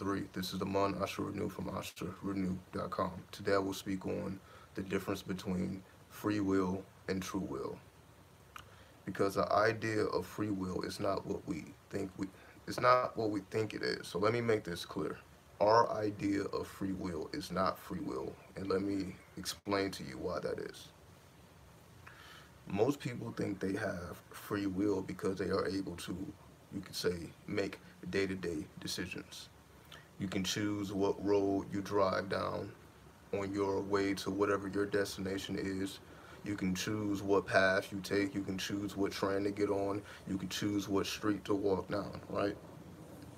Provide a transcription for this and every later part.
3. This is the Mon Asha Renew from AshaRenew.com. Today I will speak on the difference between free will and true will. Because the idea of free will is not what we think it's not what we think it is. So let me make this clear. Our idea of free will is not free will, and let me explain to you why that is. Most people think they have free will because they are able to, you could say, make day-to-day decisions. You can choose what road you drive down on your way to whatever your destination is. You can choose what path you take. You can choose what train to get on. You can choose what street to walk down, right?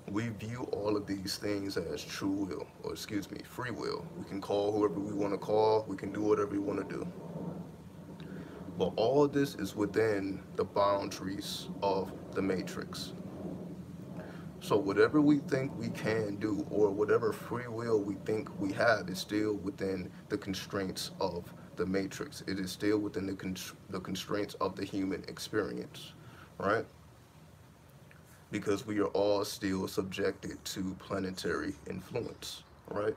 We view all of these things as true will, or excuse me, free will. We can call whoever we want to call. We can do whatever we want to do. But all this is within the boundaries of the matrix. So whatever we think we can do, or whatever free will we think we have, is still within the constraints of the matrix. It is still within the constraints of the human experience, right? Because we are all still subjected to planetary influence, right?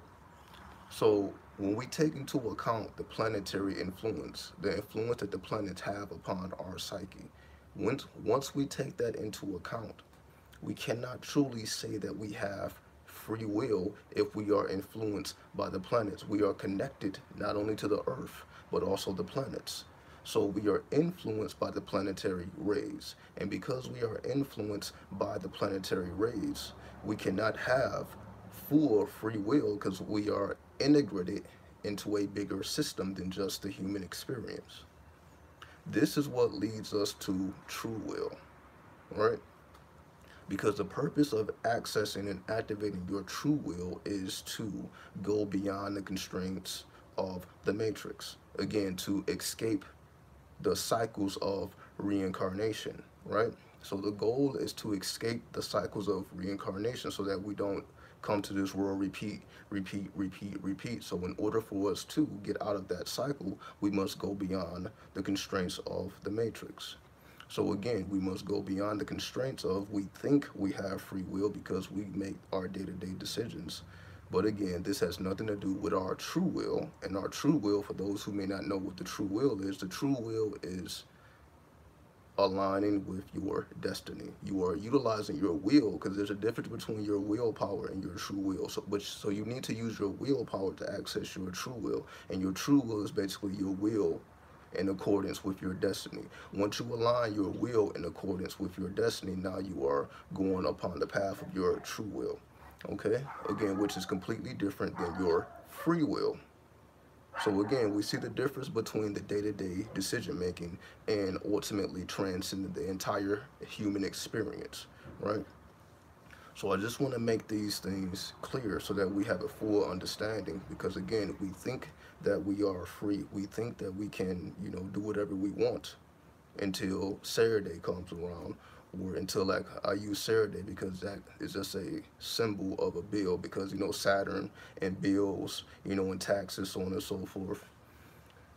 So when we take into account the planetary influence, the influence that the planets have upon our psyche, once we take that into account, we cannot truly say that we have free will if we are influenced by the planets. We are connected not only to the earth, but also the planets. So we are influenced by the planetary rays. And because we are influenced by the planetary rays, we cannot have full free will because we are integrated into a bigger system than just the human experience. This is what leads us to true will, right? Because the purpose of accessing and activating your true will is to go beyond the constraints of the matrix. Again, to escape the cycles of reincarnation, right? So the goal is to escape the cycles of reincarnation so that we don't come to this world repeat, repeat, repeat, repeat. So in order for us to get out of that cycle, we must go beyond the constraints of the matrix. So again, we must go beyond the constraints of we think we have free will because we make our day-to-day decisions. But again, this has nothing to do with our true will. And our true will, for those who may not know what the true will is, the true will is aligning with your destiny. You are utilizing your will because there's a difference between your willpower and your true will. So you need to use your willpower to access your true will. And your true will is basically your will in accordance with your destiny. Once you align your will in accordance with your destiny, now you are going upon the path of your true will. Okay? Again, which is completely different than your free will. So again, we see the difference between the day-to-day decision making and ultimately transcending the entire human experience, right? So I just want to make these things clear so that we have a full understanding, because again, we think that we are free. We think that we can, do whatever we want until Saturday comes around, or until, like, I use Saturday because that is just a symbol of a bill, because, Saturn and bills, and taxes, so on and so forth.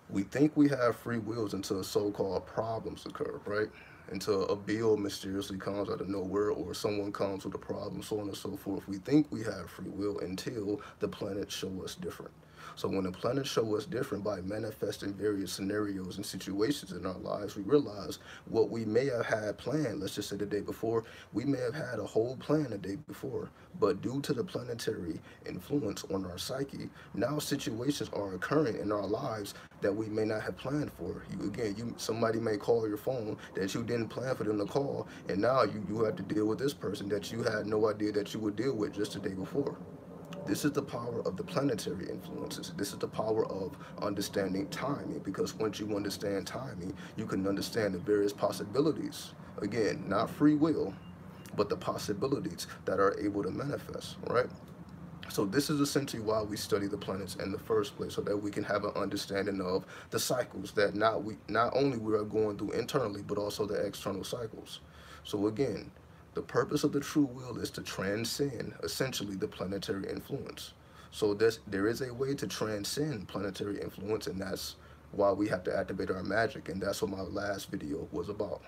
We think we have free wills until so-called problems occur, right? Until a bill mysteriously comes out of nowhere, or someone comes with a problem, so on and so forth. We think we have free will until the planets show us different. So when the planets show us different by manifesting various scenarios and situations in our lives, we realize what we may have had planned, let's just say the day before, we may have had a whole plan the day before, but due to the planetary influence on our psyche, now situations are occurring in our lives that we may not have planned for. Somebody may call your phone that you didn't plan for them to call, and now you have to deal with this person that you had no idea that you would deal with just the day before. This is the power of the planetary influences. This is the power of understanding timing, because once you understand timing, you can understand the various possibilities. Again, not free will, but the possibilities that are able to manifest, right? So this is essentially why we study the planets in the first place, so that we can have an understanding of the cycles that not only we are going through internally, but also the external cycles. So again, the purpose of the true will is to transcend, essentially, the planetary influence. So there is a way to transcend planetary influence, and that's why we have to activate our magic. And that's what my last video was about,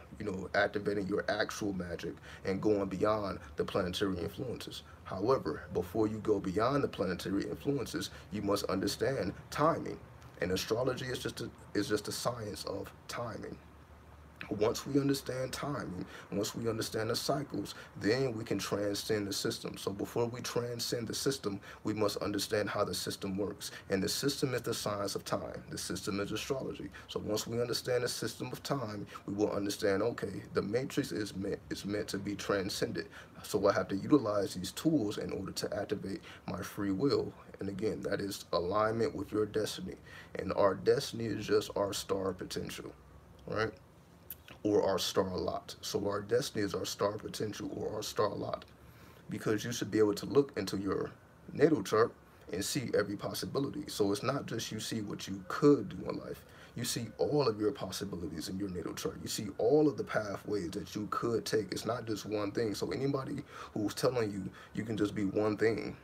activating your actual magic and going beyond the planetary influences. However, before you go beyond the planetary influences, you must understand timing. And astrology is just a science of timing. Once we understand timing, once we understand the cycles, then we can transcend the system. So before we transcend the system, we must understand how the system works. And the system is the science of time. The system is astrology. So once we understand the system of time, we will understand, okay, the matrix is meant to be transcended. So I have to utilize these tools in order to activate my free will. And again, that is alignment with your destiny. And our destiny is just our star potential, right? Or our star lot. So our destiny is our star potential or our star lot, because you should be able to look into your natal chart and see every possibility. So it's not just you see what you could do in life. You see all of your possibilities in your natal chart. You see all of the pathways that you could take. It's not just one thing. So anybody who's telling you you can just be one thing,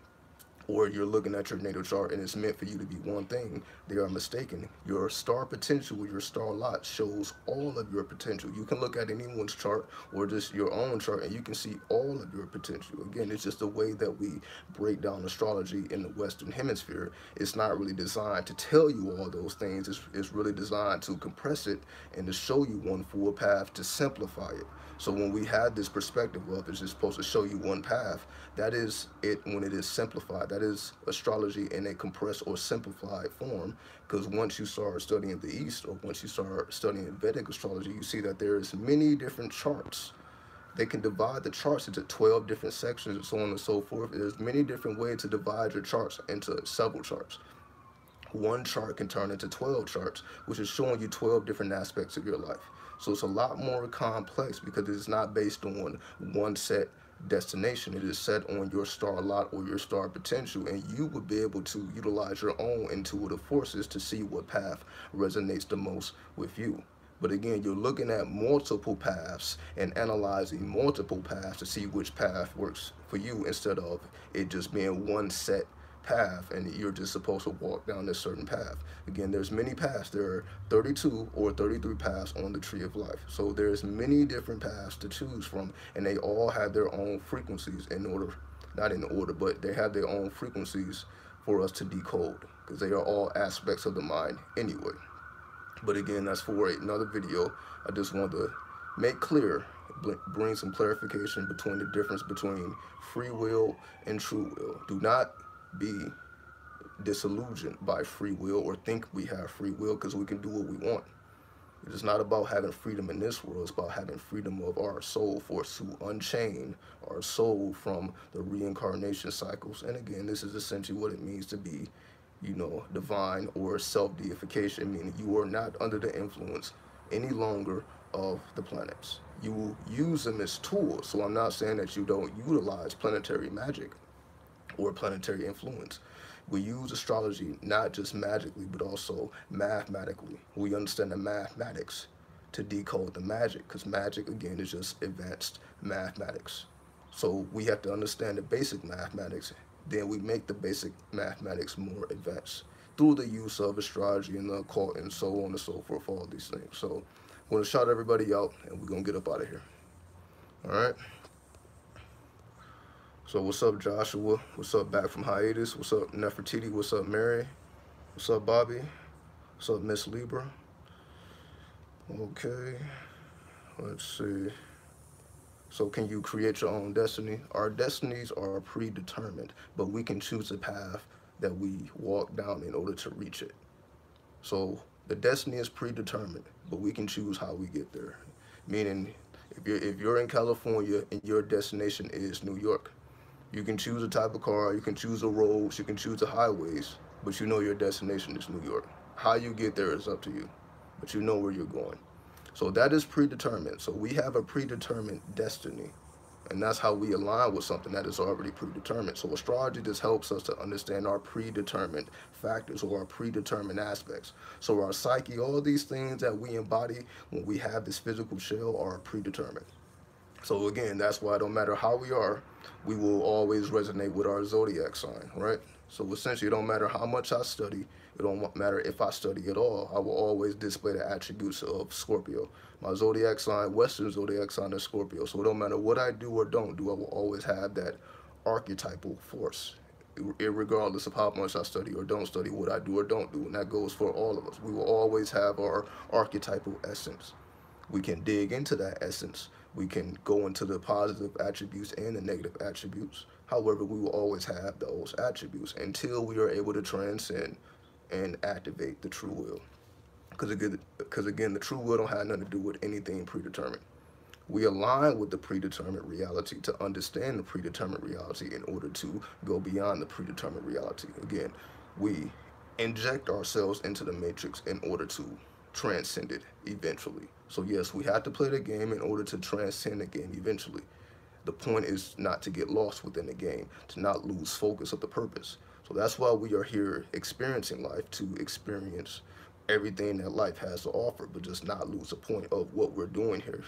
or you're looking at your natal chart and it's meant for you to be one thing, they are mistaken. Your star potential, your star lot, shows all of your potential. You can look at anyone's chart or just your own chart and you can see all of your potential. Again, it's just the way that we break down astrology in the Western Hemisphere. It's not really designed to tell you all those things. It's really designed to compress it and to show you one full path, to simplify it. So when we have this perspective of it's just supposed to show you one path, that is it when it is simplified. That is astrology in a compressed or simplified form. Because once you start studying the East, or once you start studying Vedic astrology, you see that there's many different charts. They can divide the charts into 12 different sections and so on and so forth. There's many different ways to divide your charts into several charts. One chart can turn into 12 charts, which is showing you 12 different aspects of your life. So it's a lot more complex because it's not based on one set destination. It is set on your star lot or your star potential, and you would be able to utilize your own intuitive forces to see what path resonates the most with you. But again, you're looking at multiple paths and analyzing multiple paths to see which path works for you, instead of it just being one set path and you're just supposed to walk down this certain path. Again, there's many paths. There are 32 or 33 paths on the tree of life. So there's many different paths to choose from, and they all have their own frequencies in order, not in order, but they have their own frequencies for us to decode, because they are all aspects of the mind anyway. But again, that's for another video. I just want to make clear, bring some clarification between the difference between free will and true will. Do not be disillusioned by free will or think we have free will, because we can do what we want. It is not about having freedom in this world. It's about having freedom of our soul force to unchain our soul from the reincarnation cycles. And again, this is essentially what it means to be, divine or self-deification, meaning you are not under the influence any longer of the planets. You will use them as tools. So I'm not saying that you don't utilize planetary magic or planetary influence. We use astrology not just magically, but also mathematically. We understand the mathematics to decode the magic, because magic, again, is just advanced mathematics. So we have to understand the basic mathematics, then we make the basic mathematics more advanced through the use of astrology and the occult and so on and so forth, all these things. So I'm going to shout everybody out, and we're going to get up out of here. All right? So what's up, Joshua? What's up, back from hiatus? What's up, Nefertiti? What's up, Mary? What's up, Bobby? What's up, Miss Libra? Okay, let's see. So can you create your own destiny? Our destinies are predetermined, but we can choose a path that we walk down in order to reach it. So the destiny is predetermined, but we can choose how we get there. Meaning, if you're in California and your destination is New York, you can choose a type of car, you can choose the roads, you can choose the highways, but you know your destination is New York. How you get there is up to you, but you know where you're going. So that is predetermined. So we have a predetermined destiny, and that's how we align with something that is already predetermined. So astrology just helps us to understand our predetermined factors or our predetermined aspects. So our psyche, all these things that we embody when we have this physical shell are predetermined. So again, that's why no matter how we are, we will always resonate with our zodiac sign, right? So essentially, it don't matter how much I study, it don't matter if I study at all, I will always display the attributes of Scorpio. My zodiac sign, Western zodiac sign, is Scorpio. So it don't matter what I do or don't do, I will always have that archetypal force, regardless of how much I study or don't study, what I do or don't do. And that goes for all of us. We will always have our archetypal essence. We can dig into that essence. We can go into the positive attributes and the negative attributes. However, we will always have those attributes until we are able to transcend and activate the true will. Because again, the true will don't have nothing to do with anything predetermined. We align with the predetermined reality to understand the predetermined reality in order to go beyond the predetermined reality. Again, we inject ourselves into the matrix in order to transcend it eventually. So yes, we have to play the game in order to transcend the game eventually. The point is not to get lost within the game, to not lose focus of the purpose. So that's why we are here experiencing life, to experience everything that life has to offer, but just not lose the point of what we're doing here.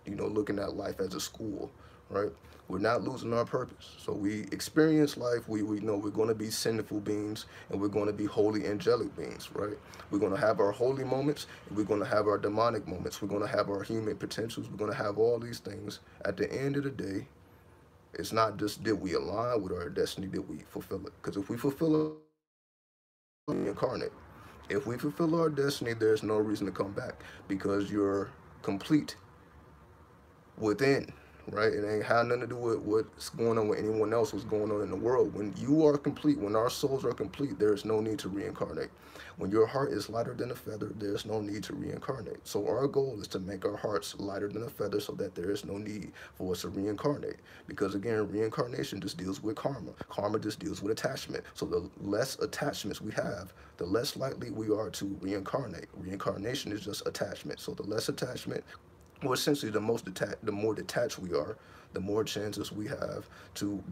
Looking at life as a school, right? We're not losing our purpose. So we experience life. We know we're going to be sinful beings and we're going to be holy angelic beings, right? We're going to have our holy moments and we're going to have our demonic moments. We're going to have our human potentials. We're going to have all these things. At the end of the day, it's not just did we align with our destiny, did we fulfill it? Because if we fulfill it, we incarnate. If we fulfill our destiny, there's no reason to come back because you're complete within, right? It ain't had nothing to do with what's going on with anyone else, what's going on in the world. When you are complete, when our souls are complete, there's no need to reincarnate. When your heart is lighter than a feather, there's no need to reincarnate. So our goal is to make our hearts lighter than a feather so that there is no need for us to reincarnate. Because again, reincarnation just deals with karma. Karma just deals with attachment. So the less attachments we have, the less likely we are to reincarnate. Reincarnation is just attachment. So the less attachment, well, essentially, the more detached we are, the more chances we have to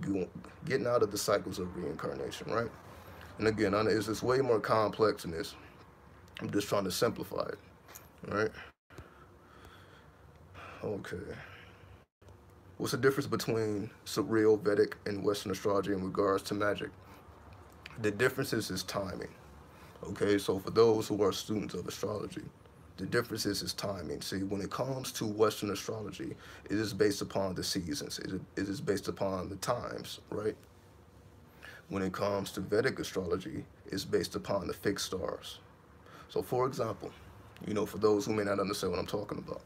getting out of the cycles of reincarnation, right? And again, it's way more complex than this. I'm just trying to simplify it, right? Okay. What's the difference between surreal, Vedic, and Western astrology in regards to magic? The difference is timing. Okay, so for those who are students of astrology, the difference is timing. See, when it comes to Western astrology, it is based upon the seasons. It is based upon the times, right? When it comes to Vedic astrology, it's based upon the fixed stars. So for example, for those who may not understand what I'm talking about,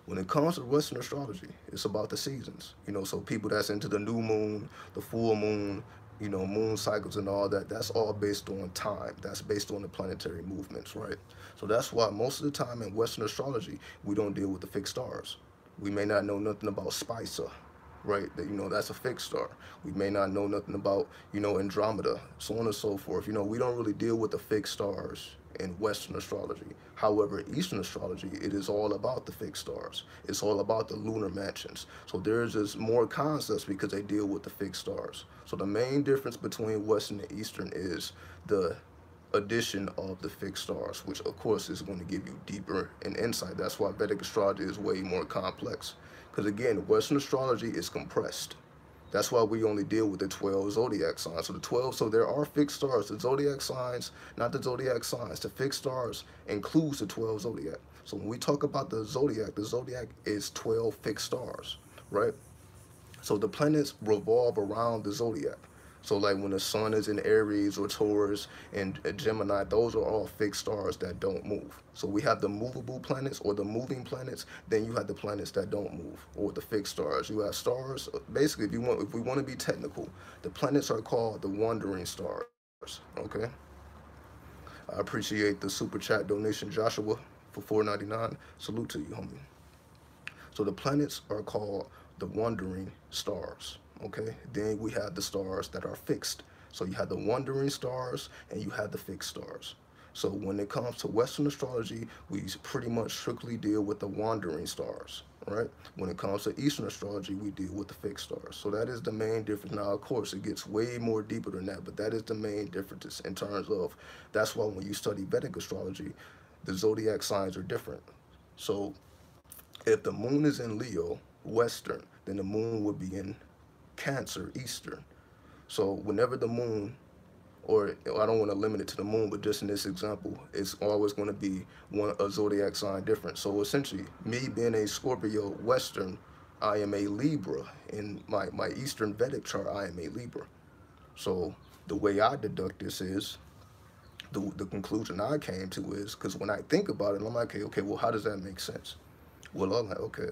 when it comes to Western astrology, it's about the seasons. So people that's into the new moon, the full moon, moon cycles and all that, that's all based on time. That's based on the planetary movements, right? So that's why most of the time in Western astrology, we don't deal with the fixed stars. We may not know nothing about Spicer, right? That's a fixed star. We may not know nothing about, Andromeda, so on and so forth. We don't really deal with the fixed stars in Western astrology. However, Eastern astrology, it is all about the fixed stars. It's all about the lunar mansions. So there's just more concepts because they deal with the fixed stars. So the main difference between Western and Eastern is the addition of the fixed stars, which of course is going to give you deeper in insight. That's why Vedic astrology is way more complex. Because again, Western astrology is compressed. That's why we only deal with the 12 zodiac signs. So there are fixed stars. The zodiac signs, not the zodiac signs. The fixed stars includes the 12 zodiac. So when we talk about the zodiac is 12 fixed stars, right? So the planets revolve around the zodiac. So like when the sun is in Aries or Taurus and Gemini, those are all fixed stars that don't move. So we have the movable planets or the moving planets, then you have the planets that don't move, or the fixed stars. You have stars, basically if we want to be technical, the planets are called the wandering stars, okay? I appreciate the super chat donation, Joshua, for $4.99. Salute to you, homie. So the planets are called the wandering stars, okay? Then we have the stars that are fixed. So you have the wandering stars and you have the fixed stars. So when it comes to Western astrology, we pretty much strictly deal with the wandering stars, right? When it comes to Eastern astrology, we deal with the fixed stars. So that is the main difference. Now, of course, it gets way more deeper than that, but that is the main difference in terms of, that's why when you study Vedic astrology, the zodiac signs are different. So if the moon is in Leo, Western, then the moon would be in Cancer, Eastern. So whenever the moon, or I don't want to limit it to the moon, but just in this example, it's always going to be a zodiac sign different. So essentially, me being a Scorpio Western I am a Libra. In my Eastern Vedic chart, I am a Libra. So the way I deduct this is, the conclusion I came to is, because when I think about it, I'm like, okay, well, how does that make sense? Well, I'm like, okay,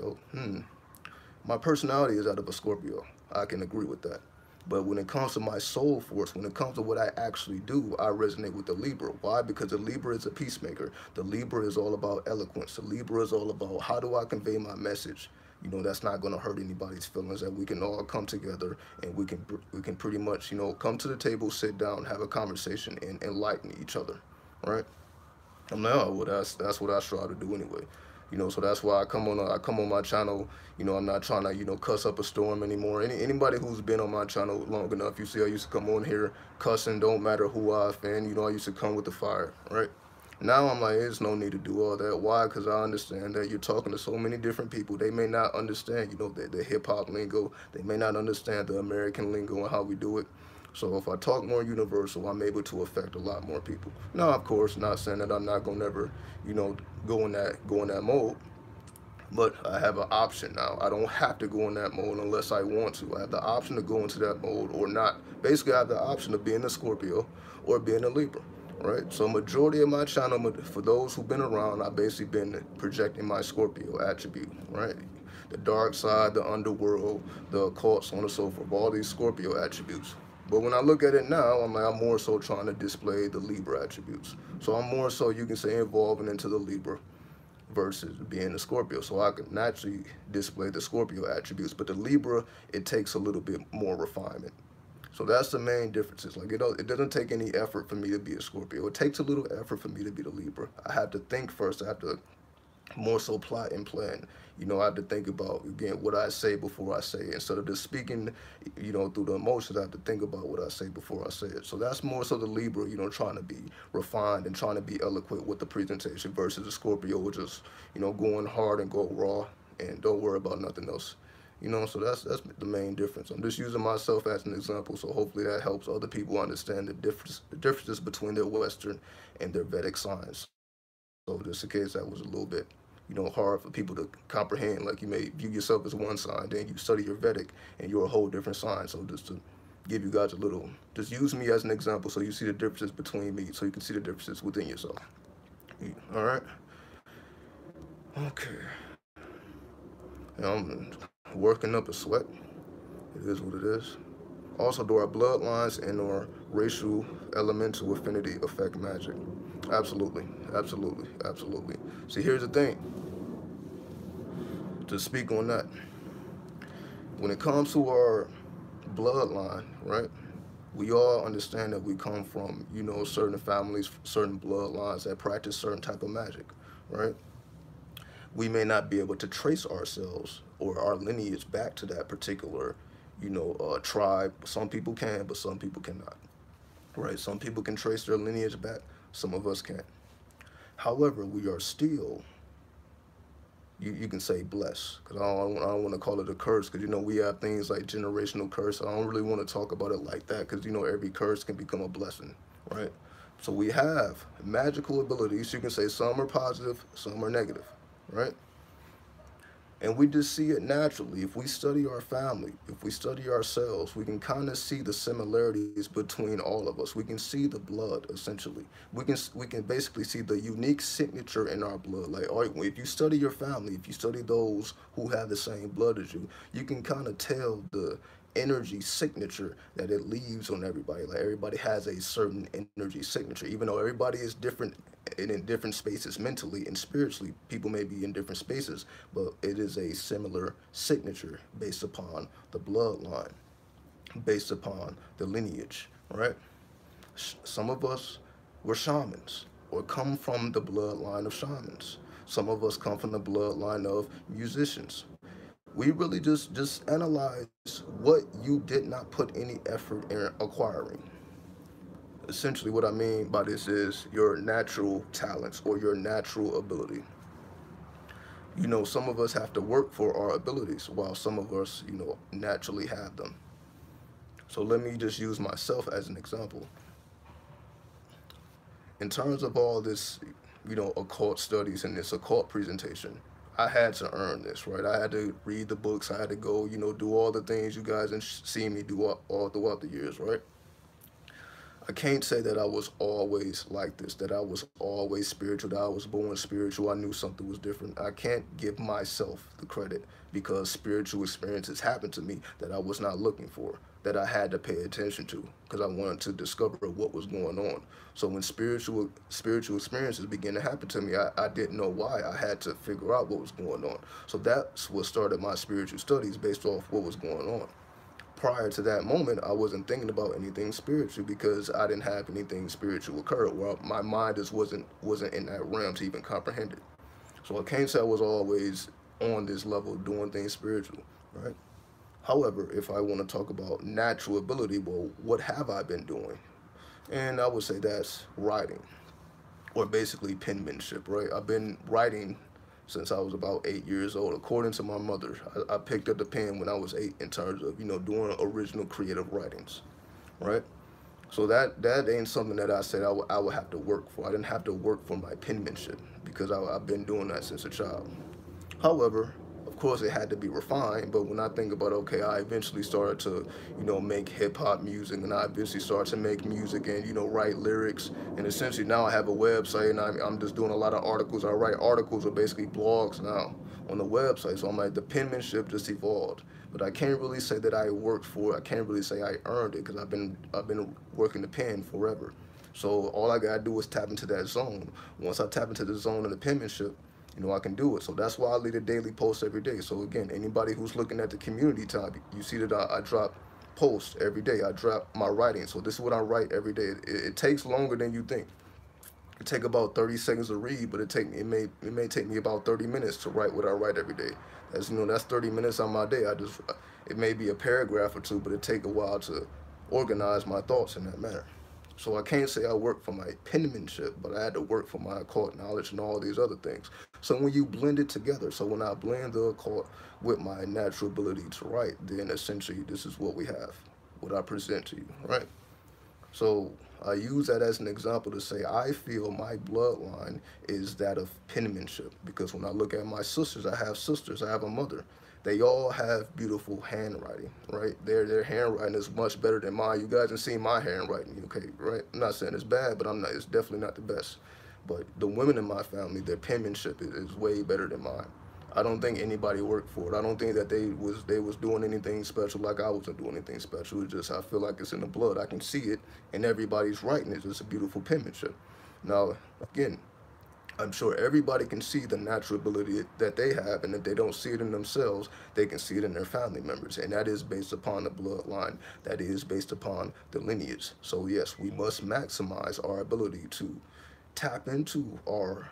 my personality is out of a Scorpio. I can agree with that. But when it comes to my soul force, when it comes to what I actually do, I resonate with the Libra. Why? Because the Libra is a peacemaker. The Libra is all about eloquence. The Libra is all about, how do I convey my message? That's not going to hurt anybody's feelings. That we can all come together and we can pretty much, come to the table, sit down, have a conversation, and enlighten each other, right? I'm like, oh, well, that's what I strive to do anyway. So that's why I come on my channel. I'm not trying to cuss up a storm anymore. Anybody who's been on my channel long enough, you see, I used to come on here cussing. Don't matter who I offend. I used to come with the fire, right? Now I'm like, there's no need to do all that. Why? Because I understand that you're talking to so many different people. They may not understand, the hip hop lingo. They may not understand the American lingo and how we do it. So if I talk more universal, I'm able to affect a lot more people. Now, of course, not saying that I'm not gonna never, go in that mode, but I have an option now. I don't have to go in that mode unless I want to. I have the option to go into that mode or not. Basically, I have the option of being a Scorpio or being a Libra, right? So majority of my channel, for those who've been around, I've basically been projecting my Scorpio attribute, right? The dark side, the underworld, the occult, so on and so forth, all these Scorpio attributes. But when I look at it now, I'm more so trying to display the Libra attributes. So I'm more so, you can say, evolving into the Libra versus being a Scorpio. So I can naturally display the Scorpio attributes. But the Libra, it takes a little bit more refinement. So that's the main differences. Like, it doesn't take any effort for me to be a Scorpio. It takes a little effort for me to be the Libra. I have to think first. I have to more so plot and plan. I have to think about, again, what I say before I say it. Instead of just speaking, through the emotions, I have to think about what I say before I say it. So that's more so the Libra, trying to be refined and trying to be eloquent with the presentation versus the Scorpio, which is, going hard and go raw and don't worry about nothing else. So that's the main difference. I'm just using myself as an example, so hopefully that helps other people understand the differences between their Western and their Vedic signs. So just in case that was a little bit, hard for people to comprehend. Like, you may view yourself as one sign, then you study your Vedic, and you're a whole different sign. So just to give you guys just use me as an example, so you see the differences between me, so you can see the differences within yourself. All right. Okay. I'm working up a sweat. It is what it is. Also, do our bloodlines and our racial elemental affinity affect magic? Absolutely, absolutely, absolutely. See, here's the thing. To speak on that, when it comes to our bloodline, right? We all understand that we come from, certain families, certain bloodlines that practice certain type of magic, right? We may not be able to trace ourselves or our lineage back to that particular, tribe. Some people can, but some people cannot, right? Some people can trace their lineage back. Some of us can't. However, we are still, you can say, blessed, because I don't want to call it a curse, because we have things like generational curse. I don't really want to talk about it like that, because every curse can become a blessing, right? So we have magical abilities. You can say some are positive, some are negative, right? And we just see it naturally. If we study our family, if we study ourselves, we can kind of see the similarities between all of us. We can see the blood, essentially. We can basically see the unique signature in our blood. Like, all right, if you study your family, if you study those who have the same blood as you can kind of tell the energy signature that it leaves on everybody. Like, everybody has a certain energy signature, even though everybody is different and in different spaces mentally and spiritually. People may be in different spaces, but it is a similar signature based upon the bloodline, based upon the lineage, right? Some of us were shamans or come from the bloodline of shamans. Some of us come from the bloodline of musicians. We really just analyze what you did not put any effort in acquiring. Essentially, what I mean by this is your natural talents or your natural ability. Some of us have to work for our abilities, while some of us, naturally have them. So let me just use myself as an example. In terms of all this, occult studies and this occult presentation, I had to earn this, right? I had to read the books. I had to go, do all the things you guys and see me do all throughout the years, right? I can't say that I was always like this, that I was always spiritual, that I was born spiritual. I knew something was different. I can't give myself the credit because spiritual experiences happened to me that I was not looking for, that I had to pay attention to because I wanted to discover what was going on. So when spiritual experiences began to happen to me, I didn't know why. I had to figure out what was going on. So that's what started my spiritual studies based off what was going on. Prior to that moment, I wasn't thinking about anything spiritual because I didn't have anything spiritual occur. Well, my mind just wasn't in that realm to even comprehend it. So I can't say I was always on this level doing things spiritual, right? However, if I want to talk about natural ability, well, what have I been doing? And I would say that's writing, or basically penmanship, right? I've been writing since I was about 8 years old. According to my mother, I picked up the pen when I was 8 in terms of, doing original creative writings, right? So that ain't something that I said I would have to work for. I didn't have to work for my penmanship because I've been doing that since a child. However, of course, it had to be refined. But when I think about, okay, I eventually started to, make hip hop music, and I eventually started to make music and, write lyrics. And essentially now I have a website, and I'm just doing a lot of articles. I write articles or basically blogs now on the website. So I'm like, the penmanship just evolved. But I can't really say that I worked for it. I can't really say I earned it because I've been working the pen forever. So all I gotta do is tap into that zone. Once I tap into the zone of the penmanship, I can do it. So that's why I lead a daily post every day. So again, anybody who's looking at the community tab, you see that I drop posts every day. I drop my writing. So this is what I write every day. It takes longer than you think. It take about 30 seconds to read, but it may take me about 30 minutes to write what I write every day. That's 30 minutes on my day. It may be a paragraph or two, but it take a while to organize my thoughts in that manner. So I can't say I work for my penmanship, but I had to work for my occult knowledge and all these other things. So when you blend it together, so when I blend the occult with my natural ability to write, then essentially this is what we have, what I present to you, right? So I use that as an example to say I feel my bloodline is that of penmanship because when I look at my sisters, I have sisters, I have a mother. They all have beautiful handwriting, right? Their handwriting is much better than mine. You guys have seen my handwriting, okay, right? I'm not saying it's bad, but it's definitely not the best. But the women in my family, their penmanship is way better than mine. I don't think anybody worked for it. I don't think that they was doing anything special like I wasn't doing anything special. It's just I feel like it's in the blood. I can see it, and everybody's writing it. It's a beautiful penmanship. Now, again, I'm sure everybody can see the natural ability that they have, and if they don't see it in themselves, they can see it in their family members, and that is based upon the bloodline. That is based upon the lineage. So yes, we must maximize our ability to tap into our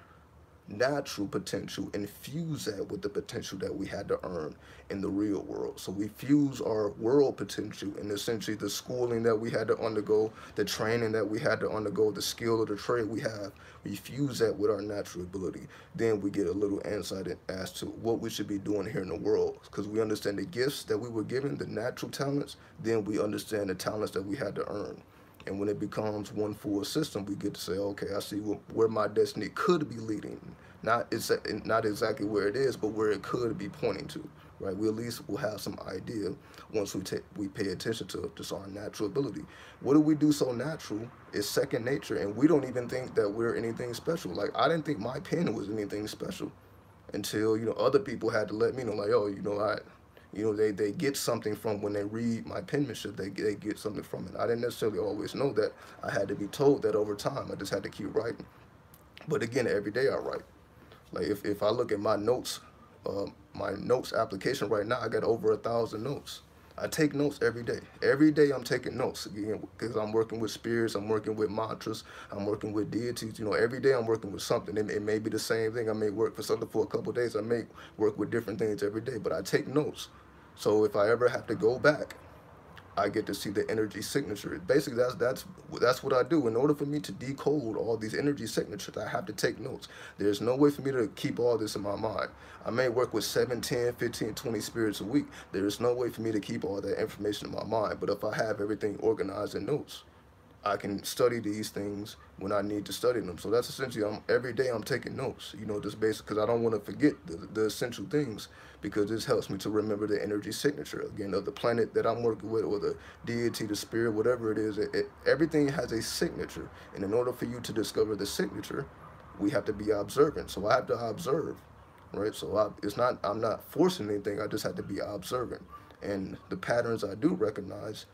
natural potential and fuse that with the potential that we had to earn in the real world. So we fuse our world potential and essentially the schooling that we had to undergo, the training that we had to undergo, the skill or the trade we have, we fuse that with our natural ability. Then we get a little insight as to what we should be doing here in the world because we understand the gifts that we were given, the natural talents, then we understand the talents that we had to earn. And when it becomes one full system, we get to say, okay, I see where my destiny could be leading. Not exactly where it is, but where it could be pointing to, right? We at least will have some idea once we pay attention to just our natural ability. What do we do so natural is second nature, and we don't even think that we're anything special. Like, I didn't think my pen was anything special until, other people had to let me know, like, oh, they get something from when they read my penmanship, they get something from it. I didn't necessarily always know that. I had to be told that over time. I just had to keep writing. But again, every day I write. Like if I look at my notes application right now, I got over 1,000 notes. I take notes every day. Every day I'm taking notes again because I'm working with spirits, I'm working with mantras, I'm working with deities. Every day I'm working with something. It may be the same thing. I may work for something for a couple of days. I may work with different things every day, but I take notes. So if I ever have to go back, I get to see the energy signature. Basically, that's what I do. In order for me to decode all these energy signatures, I have to take notes. There's no way for me to keep all this in my mind. I may work with 7, 10, 15, 20 spirits a week. There is no way for me to keep all that information in my mind. But if I have everything organized in notes, I can study these things when I need to study them. So that's essentially, every day I'm taking notes, just basic, because I don't want to forget the essential things, because this helps me to remember the energy signature, again, of the planet that I'm working with, or the deity, the spirit, whatever it is. Everything has a signature. And in order for you to discover the signature, we have to be observant. So I have to observe, right? So I'm not forcing anything. I just have to be observant. And the patterns I do recognize,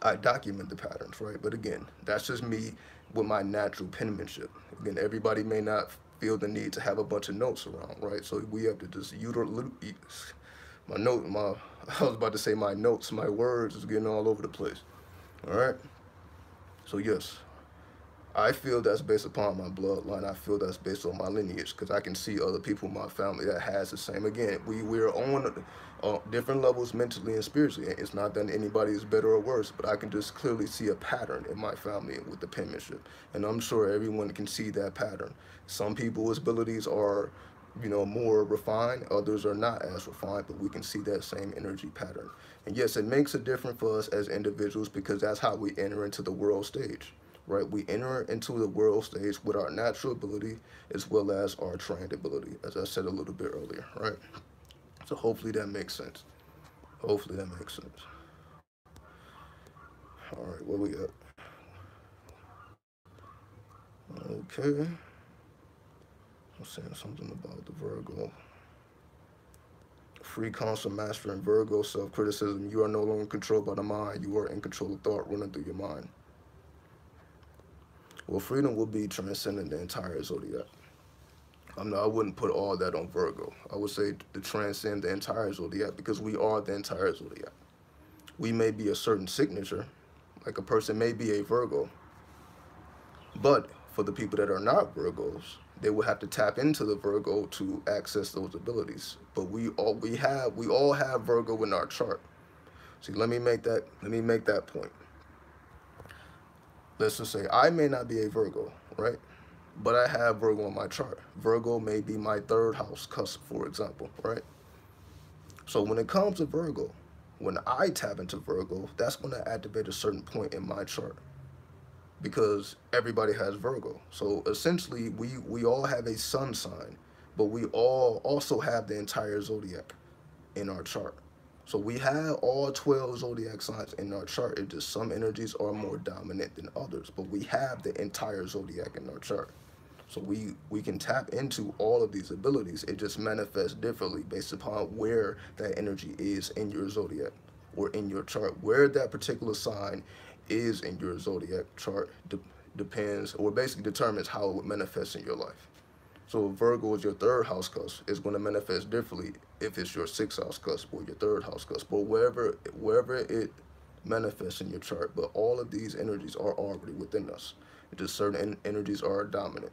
I document the patterns, right? But again, that's just me with my natural penmanship. Again, everybody may not feel the need to have a bunch of notes around, right? So we have to just utilize my note. I was about to say my notes, my words is getting all over the place. All right. So yes, I feel that's based upon my bloodline. I feel that's based on my lineage, because I can see other people in my family that has the same. Again, we're on different levels mentally and spiritually. It's not that anybody is better or worse, but I can just clearly see a pattern in my family with the penmanship, and I'm sure everyone can see that pattern. Some people's abilities are, more refined. Others are not as refined, but we can see that same energy pattern. And yes, it makes a difference for us as individuals, because that's how we enter into the world stage. Right, we enter into the world stage with our natural ability as well as our trained ability, as I said a little bit earlier, right? So hopefully that makes sense. Hopefully that makes sense. All right, where we at? Okay, I'm saying something about the Virgo. Free counsel, master, and Virgo self-criticism. You are no longer controlled by the mind. You are in control of thought running through your mind. Well, freedom will be transcending the entire zodiac. I wouldn't put all that on Virgo. I would say to transcend the entire zodiac, because we are the entire zodiac. We may be a certain signature, like a person may be a Virgo, but for the people that are not Virgos, they will have to tap into the Virgo to access those abilities. But we all have Virgo in our chart. See, let me make that point. Let's just say I may not be a Virgo, right? But I have Virgo in my chart. Virgo may be my third house cusp, for example, right? So when it comes to Virgo, when I tap into Virgo, that's going to activate a certain point in my chart, because everybody has Virgo. So essentially, we all have a sun sign, but we all also have the entire zodiac in our chart. So we have all 12 zodiac signs in our chart. It just some energies are more dominant than others, but we have the entire zodiac in our chart. So we can tap into all of these abilities. It just manifests differently based upon where that energy is in your zodiac or in your chart. Where that particular sign is in your zodiac chart depends, or basically determines, how it would manifest in your life. So if Virgo is your third house cusp, it's going to manifest differently if it's your sixth house cusp or your third house cusp, or wherever it manifests in your chart. But all of these energies are already within us. It's just certain energies are dominant.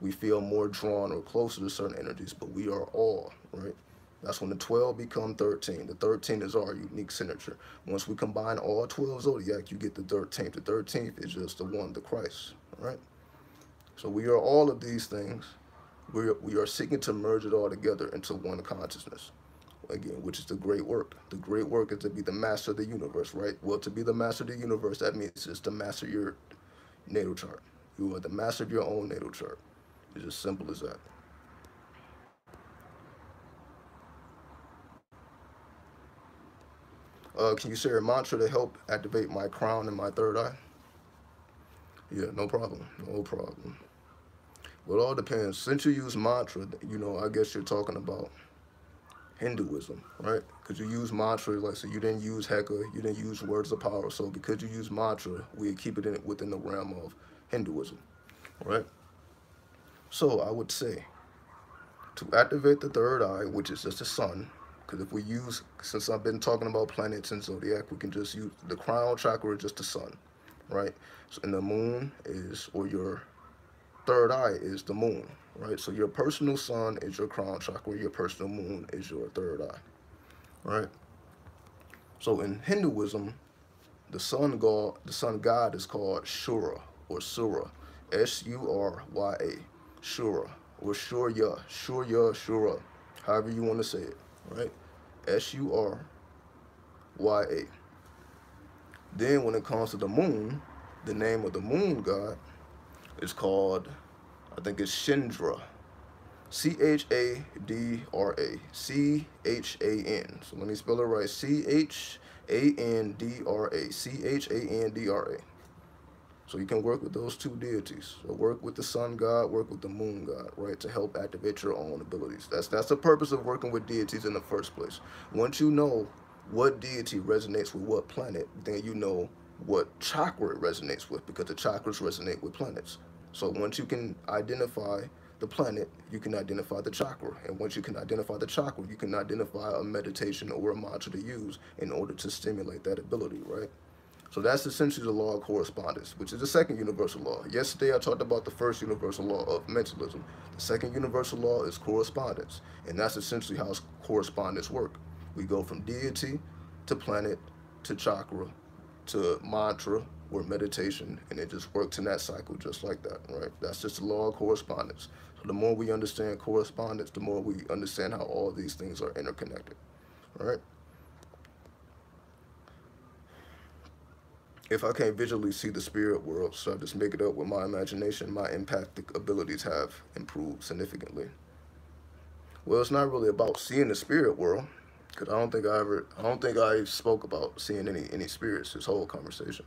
We feel more drawn or closer to certain energies, but we are all, right? That's when the 12 become 13. The 13 is our unique signature. Once we combine all 12 zodiac, you get the 13th. The 13th is just the one, the Christ, right? So we are all of these things. We are seeking to merge it all together into one consciousness, again, which is the great work. The great work is to be the master of the universe, right? Well, to be the master of the universe, that means it's to master your natal chart. You are the master of your own natal chart. It's as simple as that. Can you say a mantra to help activate my crown and my third eye? Yeah, no problem. No problem. Well, it all depends. Since you use mantra, I guess you're talking about Hinduism, right? Because you use mantra, like, so you didn't use Heka, you didn't use words of power. So because you use mantra, we keep it within the realm of Hinduism, right? So I would say to activate the third eye, which is just the sun, because if we use, since I've been talking about planets and zodiac, we can just use the crown chakra, just the sun, right? So, and the moon is, or your third eye is the moon, right? So your personal sun is your crown chakra, your personal moon is your third eye, right? So in Hinduism, the sun god is called Shura or Sura, Surya, Shura or Shurya, however you want to say it, right? Surya. Then when it comes to the moon, The name of the moon god is called, I think it's Chandra. Chadra. Chan. So let me spell it right. Chandra. Chandra. So you can work with those two deities. So work with the sun god, work with the moon god, right, to help activate your own abilities. That's the purpose of working with deities in the first place. Once you know what deity resonates with what planet, then you know what chakra it resonates with, because the chakras resonate with planets. So once you can identify the planet, you can identify the chakra. And once you can identify the chakra, you can identify a meditation or a mantra to use in order to stimulate that ability, right? So that's essentially the law of correspondence, which is the second universal law. Yesterday I talked about the first universal law of mentalism. The second universal law is correspondence, and that's essentially how correspondence works. We go from deity to planet to chakra to mantra or meditation, and it just works in that cycle just like that, right? That's just the law of correspondence. So the more we understand correspondence, the more we understand how all these things are interconnected, right? If I can't visually see the spirit world, so I just make it up with my imagination, my empathic abilities have improved significantly. Well, it's not really about seeing the spirit world, because I don't think I spoke about seeing any spirits this whole conversation.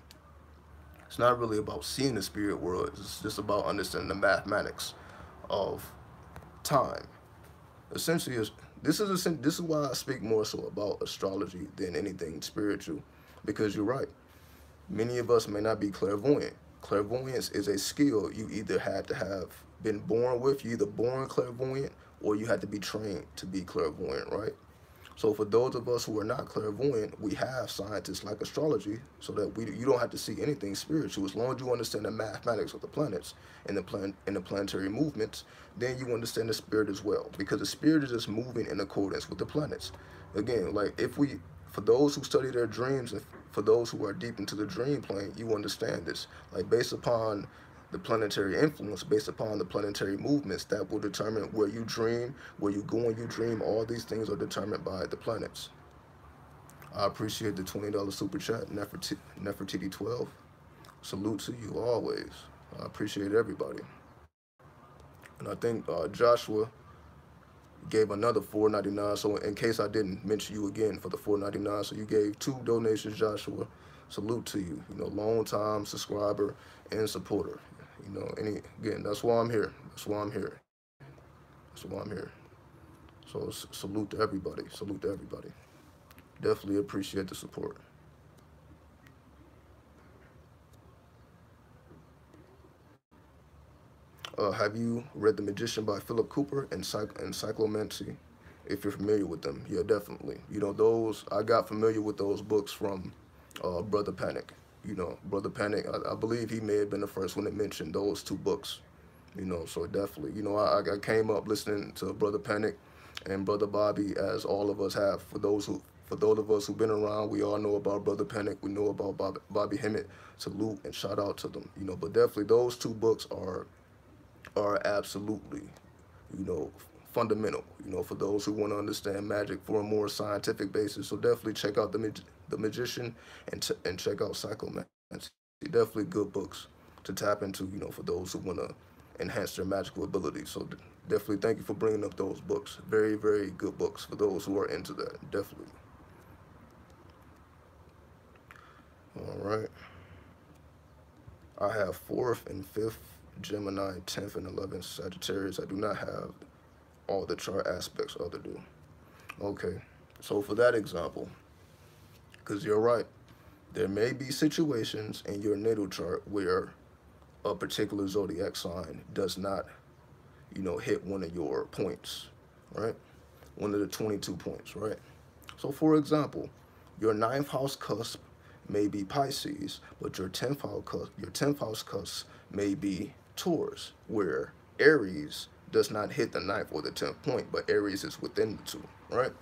It's not really about seeing the spirit world. It's just about understanding the mathematics of time. Essentially, this is why I speak more so about astrology than anything spiritual, because you're right. Many of us may not be clairvoyant. Clairvoyance is a skill you either had to have been born with, you either born clairvoyant, or you had to be trained to be clairvoyant, right? So for those of us who are not clairvoyant, we have scientists like astrology, so that you don't have to see anything spiritual. As long as you understand the mathematics of the planets and the planetary movements, then you understand the spirit as well, because the spirit is just moving in accordance with the planets. Again, like for those who study their dreams, and for those who are deep into the dream plane, you understand this. Like based upon the planetary influence, based upon the planetary movements, that will determine where you dream, where you go when you dream. All these things are determined by the planets. I appreciate the $20 super chat, Nefertiti12. Salute to you always. I appreciate everybody. And I think Joshua gave another $4.99. So in case I didn't mention you again for the $4.99, so you gave 2 donations, Joshua. Salute to you. You know, long time subscriber and supporter. You know, again, that's why I'm here. That's why I'm here. That's why I'm here. So salute to everybody. Salute to everybody. Definitely appreciate the support. Have you read The Magician by Philip Cooper and Encyclomancy? If you're familiar with them, yeah, definitely. You know, those, I got familiar with those books from Brother Panic. You know, Brother Panic, I believe he may have been the first one that mentioned those 2 books. You know, so definitely, you know, I came up listening to Brother Panic and Brother Bobby, as all of us have. For those of us who've been around, we all know about Brother Panic. We know about Bobby Hemmett. Salute and shout out to them. You know, but definitely those 2 books are absolutely, you know, fundamental, you know, for those who want to understand magic for a more scientific basis. So definitely check out the Magician and check out Psychomancy. Definitely good books to tap into, you know, for those who want to enhance their magical abilities. So definitely thank you for bringing up those books. Very, very good books for those who are into that. Definitely. All right. I have 4th and 5th Gemini, 10th and 11th Sagittarius. I do not have all the chart aspects other do. Okay, so for that example, because you're right, there may be situations in your natal chart where a particular zodiac sign does not, you know, hit one of your points, right? One of the 22 points, right? So for example, your 9th house cusp may be Pisces, but your 10th house cusp may be Taurus, where Aries does not hit the 9th or the 10th point, but Aries is within the 2, right?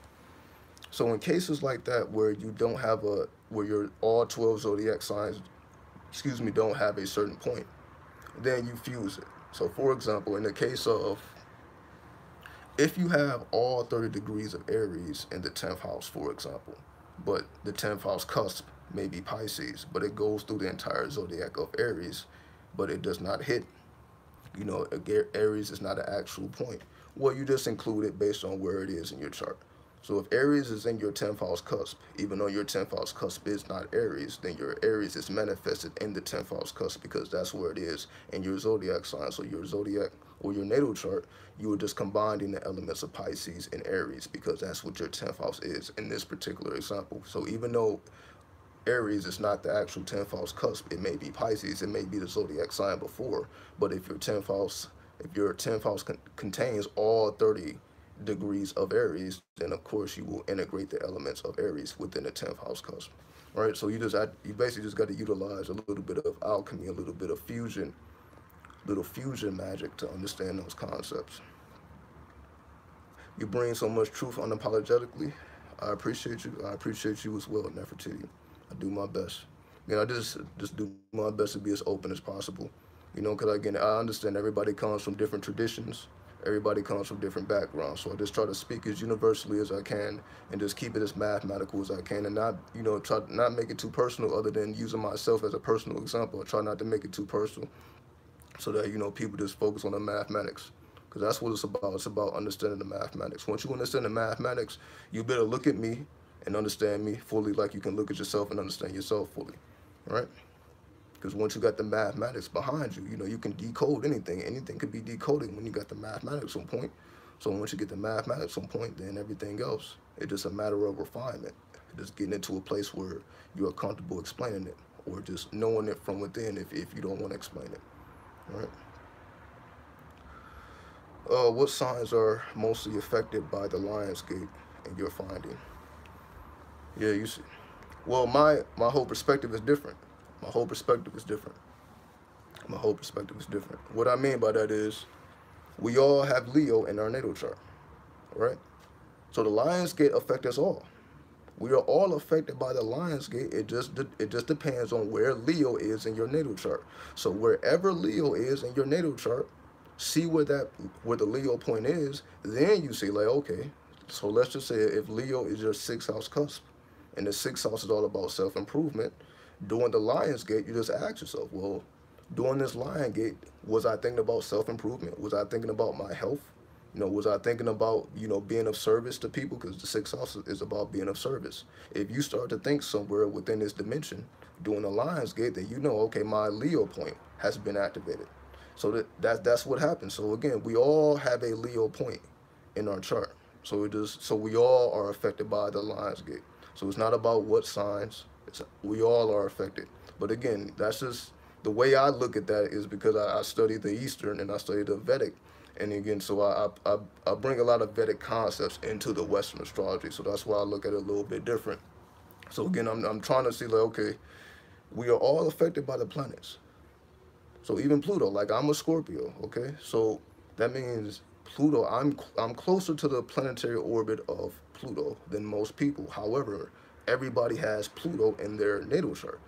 So in cases like that where you don't have where your all 12 zodiac signs, don't have a certain point, then you fuse it. So for example, in the case of, if you have all 30 degrees of Aries in the 10th house, for example, but the 10th house cusp may be Pisces, but it goes through the entire zodiac of Aries, but it does not hit. You know, Aries is not an actual point. Well, you just include it based on where it is in your chart. So if Aries is in your 10th house cusp, even though your 10th house cusp is not Aries, then your Aries is manifested in the 10th house cusp because that's where it is in your zodiac sign. So your zodiac or your natal chart, you are just combining the elements of Pisces and Aries because that's what your 10th house is in this particular example. So even though Aries is not the actual 10th house cusp, it may be Pisces, it may be the zodiac sign before, but if your 10th house contains all 30 degrees of Aries, then of course you will integrate the elements of Aries within the 10th house cusp. Right? So you basically just got to utilize a little bit of alchemy, a little bit of fusion, little fusion magic to understand those concepts. You bring so much truth unapologetically. I appreciate you. I appreciate you as well, Nefertiti. I do my best. You know, I just do my best to be as open as possible. You know, because again, I understand everybody comes from different traditions. Everybody comes from different backgrounds. So I just try to speak as universally as I can and just keep it as mathematical as I can and not, you know, try to not make it too personal other than using myself as a personal example. I try not to make it too personal so that, you know, people just focus on the mathematics. Because that's what it's about. It's about understanding the mathematics. Once you understand the mathematics, you better look at me and understand me fully like you can look at yourself and understand yourself fully, right? Because once you got the mathematics behind you, you know, you can decode anything. Anything could be decoded when you got the mathematics on point. So once you get the mathematics on point, then everything else, it's just a matter of refinement. Just getting into a place where you are comfortable explaining it or just knowing it from within if you don't want to explain it, right? What signs are mostly affected by the Lion's Gate in your finding? Yeah, you see. Well, my whole perspective is different. My whole perspective is different. My whole perspective is different. What I mean by that is we all have Leo in our natal chart, right? So the Lion's Gate affects us all. We are all affected by the Lion's Gate. It just depends on where Leo is in your natal chart. So wherever Leo is in your natal chart, see where the Leo point is. Then you see like, okay, so let's just say if Leo is your 6th house cusp, and the 6th house is all about self-improvement, during the Lion's Gate, you just ask yourself, well, during this Lion Gate, was I thinking about self-improvement? Was I thinking about my health? You know, was I thinking about, you know, being of service to people? Because the 6th house is about being of service. If you start to think somewhere within this dimension during the Lion's Gate, then you know, okay, my Leo point has been activated. So that's what happens. So again, we all have a Leo point in our chart. So we all are affected by the Lion's Gate. So it's not about what signs. We all are affected. But again, that's just the way I look at that is because I study the Eastern and I study the Vedic. And again, so I bring a lot of Vedic concepts into the Western astrology. So that's why I look at it a little bit different. So again, I'm trying to see like, okay, we are all affected by the planets. So even Pluto, like I'm a Scorpio, okay? So that means Pluto, I'm closer to the planetary orbit of Pluto than most people. However, everybody has Pluto in their natal chart,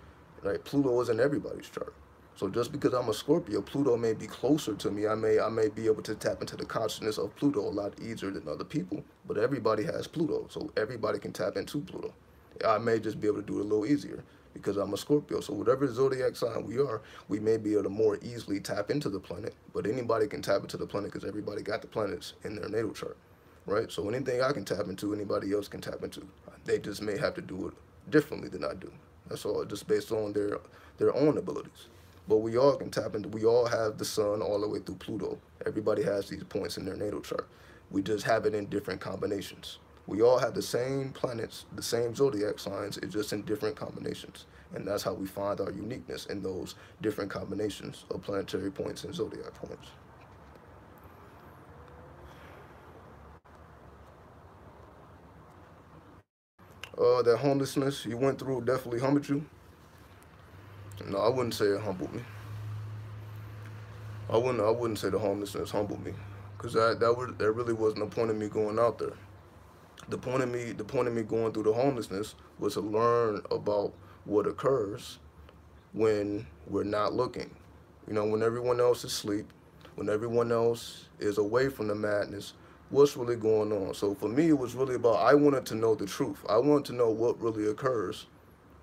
right? Pluto is in everybody's chart. So just because I'm a Scorpio, Pluto may be closer to me. I may be able to tap into the consciousness of Pluto a lot easier than other people, but everybody has Pluto, so everybody can tap into Pluto. I may just be able to do it a little easier because I'm a Scorpio. So whatever zodiac sign we are, we may be able to more easily tap into the planet, but anybody can tap into the planet because everybody got the planets in their natal chart, right? So anything I can tap into, anybody else can tap into. They just may have to do it differently than I do. That's all, just based on their own abilities. But we all can tap into, we all have the sun all the way through Pluto. Everybody has these points in their natal chart. We just have it in different combinations. We all have the same planets, the same zodiac signs, it's just in different combinations. And that's how we find our uniqueness in those different combinations of planetary points and zodiac points. That homelessness you went through definitely humbled you. No, I wouldn't say it humbled me. I wouldn't say the homelessness humbled me, because that really wasn't the point of me going out there. The point of me going through the homelessness was to learn about what occurs when we're not looking. You know, when everyone else is asleep, when everyone else is away from the madness, what's really going on? So for me, it was really about, I wanted to know the truth. I wanted to know what really occurs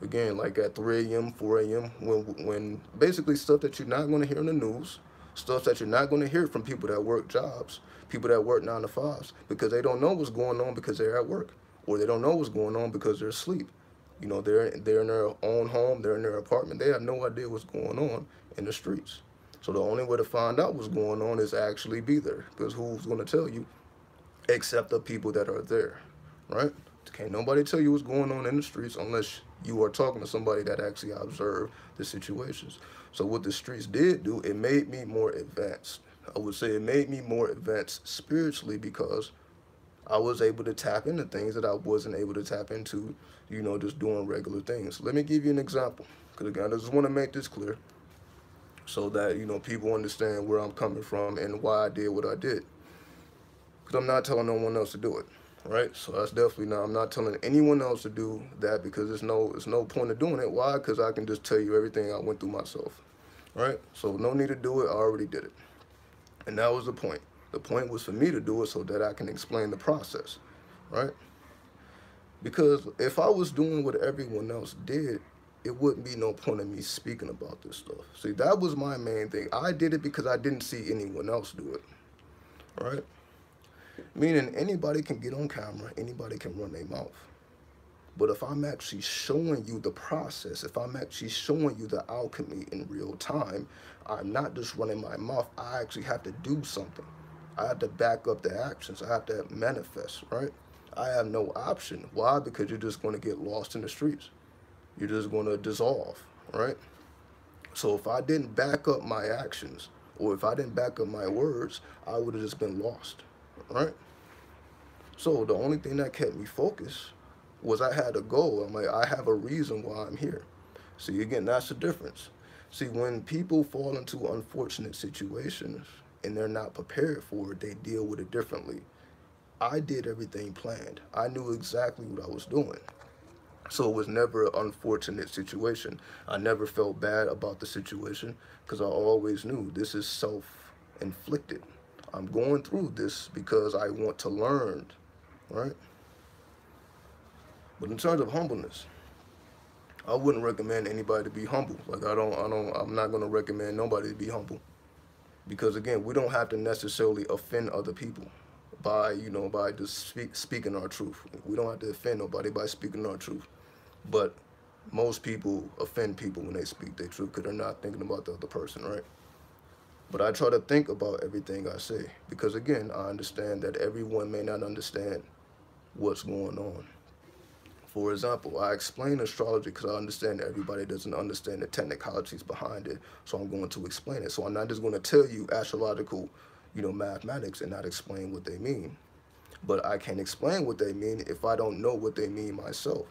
Again, like at 3 a.m., 4 a.m., when basically stuff that you're not going to hear in the news, stuff that you're not going to hear from people that work jobs, people that work 9 to 5s, because they don't know what's going on because they're at work, or they don't know what's going on because they're asleep. You know, they're in their own home, they're in their apartment, they have no idea what's going on in the streets. So the only way to find out what's going on is actually be there, because who's going to tell you except the people that are there, right? Can't nobody tell you what's going on in the streets unless you are talking to somebody that actually observed the situations. So what the streets did do, it made me more advanced. I would say it made me more advanced spiritually, because I was able to tap into things that I wasn't able to tap into, you know, just doing regular things. Let me give you an example, because again, I just want to make this clear so that, you know, people understand where I'm coming from and why I did what I did. Because I'm not telling no one else to do it, right? So that's definitely not. I'm not telling anyone else to do that, because there's no point of doing it. Why? Because I can just tell you everything I went through myself, right? So no need to do it. I already did it, and that was the point. The point was for me to do it so that I can explain the process, right? Because if I was doing what everyone else did, it wouldn't be no point in me speaking about this stuff. See, that was my main thing. I did it because I didn't see anyone else do it, right? Meaning anybody can get on camera, anybody can run their mouth. But if I'm actually showing you the process, if I'm actually showing you the alchemy in real time, I'm not just running my mouth. I actually have to do something. I have to back up the actions. I have to manifest, right? I have no option. Why? Because you're just going to get lost in the streets. You're just going to dissolve, right? So if I didn't back up my actions, or if I didn't back up my words, I would have just been lost, right? So the only thing that kept me focused was I had a goal. I'm like, I have a reason why I'm here. See, again, that's the difference. See, when people fall into unfortunate situations and they're not prepared for it, they deal with it differently. I did everything planned. I knew exactly what I was doing. So it was never an unfortunate situation. I never felt bad about the situation, because I always knew this is self-inflicted. I'm going through this because I want to learn, right? But in terms of humbleness, I wouldn't recommend anybody to be humble. Like I'm not gonna recommend nobody to be humble, because again, we don't have to necessarily offend other people by, you know, by just speaking our truth. We don't have to offend nobody by speaking our truth. But most people offend people when they speak their truth, because they're not thinking about the other person, right? But I try to think about everything I say, because again, I understand that everyone may not understand what's going on. For example, I explain astrology because I understand that everybody doesn't understand the technicalities behind it. So I'm going to explain it. So I'm not just going to tell you astrological, you know, mathematics and not explain what they mean. But I can explain what they mean if I don't know what they mean myself.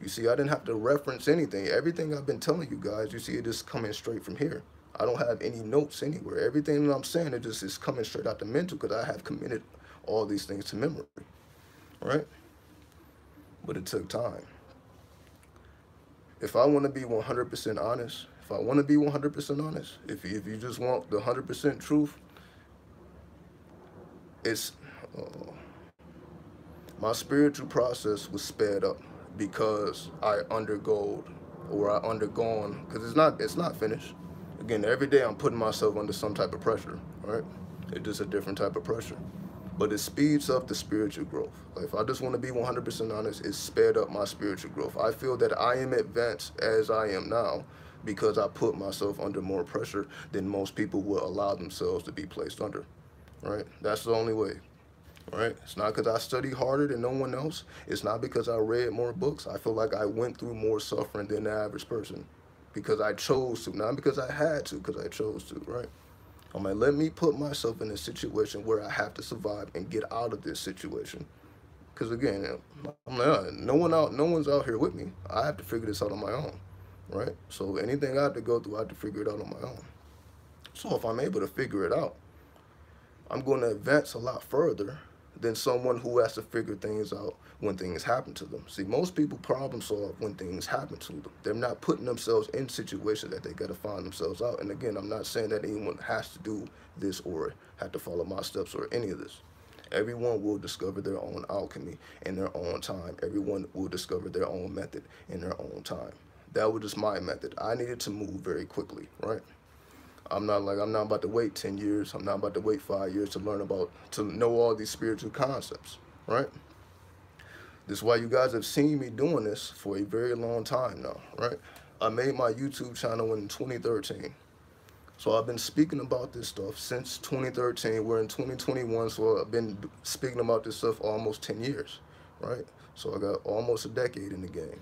You see, I didn't have to reference anything. Everything I've been telling you guys, you see, it is coming straight from here. I don't have any notes anywhere. Everything that I'm saying, it just is coming straight out the mental, because I have committed all these things to memory, right? But it took time. If I want to be 100% honest, if I want to be 100% honest, if you just want the 100% truth, it's my spiritual process was sped up because I undergone, because it's not finished. Again, every day I'm putting myself under some type of pressure, right? It's just a different type of pressure. But it speeds up the spiritual growth. Like if I just want to be 100% honest, it sped up my spiritual growth. I feel that I am advanced as I am now because I put myself under more pressure than most people will allow themselves to be placed under, right? That's the only way, right? It's not because I study harder than no one else. It's not because I read more books. I feel like I went through more suffering than the average person because I chose to, not because I had to, because I chose to, right? I'm like, let me put myself in a situation where I have to survive and get out of this situation. Because again, I'm like, no one's out here with me. I have to figure this out on my own, right? So anything I have to go through, I have to figure it out on my own. So if I'm able to figure it out, I'm going to advance a lot further than someone who has to figure things out when things happen to them. See, most people problem solve when things happen to them. They're not putting themselves in situations that they got to find themselves out. And again, I'm not saying that anyone has to do this or have to follow my steps or any of this. Everyone will discover their own alchemy in their own time. Everyone will discover their own method in their own time, That was just my method. I needed to move very quickly, right? I'm not about to wait 10 years. I'm not about to wait 5 years to know all these spiritual concepts, right? This is why you guys have seen me doing this for a very long time now, right? I made my YouTube channel in 2013. So I've been speaking about this stuff since 2013. We're in 2021, so I've been speaking about this stuff almost 10 years, right? So I got almost a decade in the game,